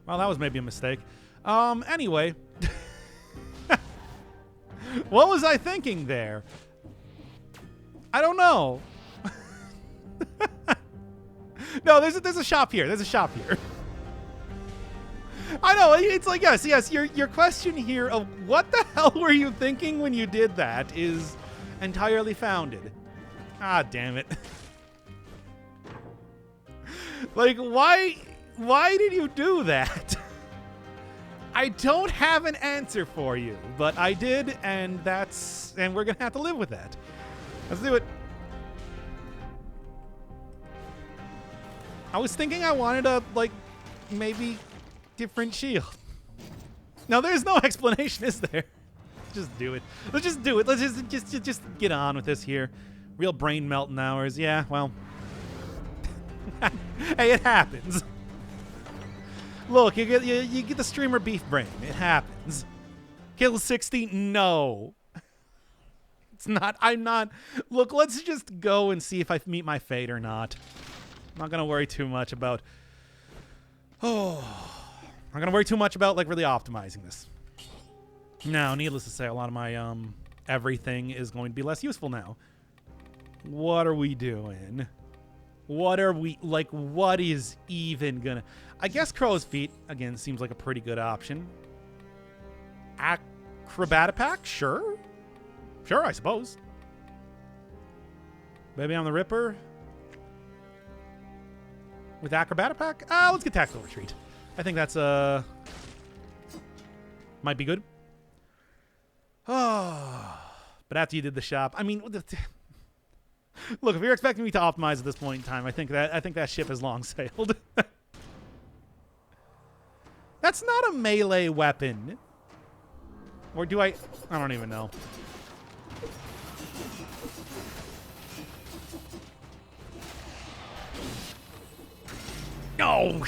Well, that was maybe a mistake. Anyway. What was I thinking there? I don't know. No, there's a shop here. There's a shop here. I know, it's like, yes, your question here of what the hell were you thinking when you did that is entirely founded. Ah, damn it. Like, why did you do that? I don't have an answer for you, but I did, and we're gonna have to live with that. Let's do it. I was thinking I wanted a, like, maybe different shield. No, there's no explanation, is there? Just do it. Let's just do it. Let's just get on with this here. Real brain melting hours. Yeah, well. Hey, it happens. Look, you get the streamer beef brain. It happens. Kill 60? No. It's not. I'm not. Look, let's just go and see if I meet my fate or not. I'm not going to worry too much about... Oh. I'm not going to worry too much about, like, really optimizing this. Now, needless to say, a lot of my, everything is going to be less useful now. What are we doing? What are we... Like, what is even going to... I guess Crow's Feet, again, seems like a pretty good option. Acrobatapack? Sure. Sure, I suppose. Baby on the Ripper. With Acrobatapack? Let's get Tactical Retreat. I think that's, might be good. Oh. But after you did the shop, I mean... Look, if you're expecting me to optimize at this point in time, I think that ship has long sailed. That's not a melee weapon. Or do I don't even know. No.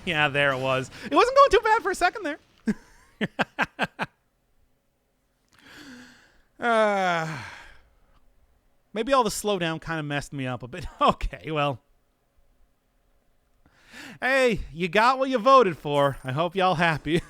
Yeah, there it was. It wasn't going too bad for a second there. Maybe all the slowdown kind of messed me up a bit. Okay, well. Hey, you got what you voted for. I hope y'all happy.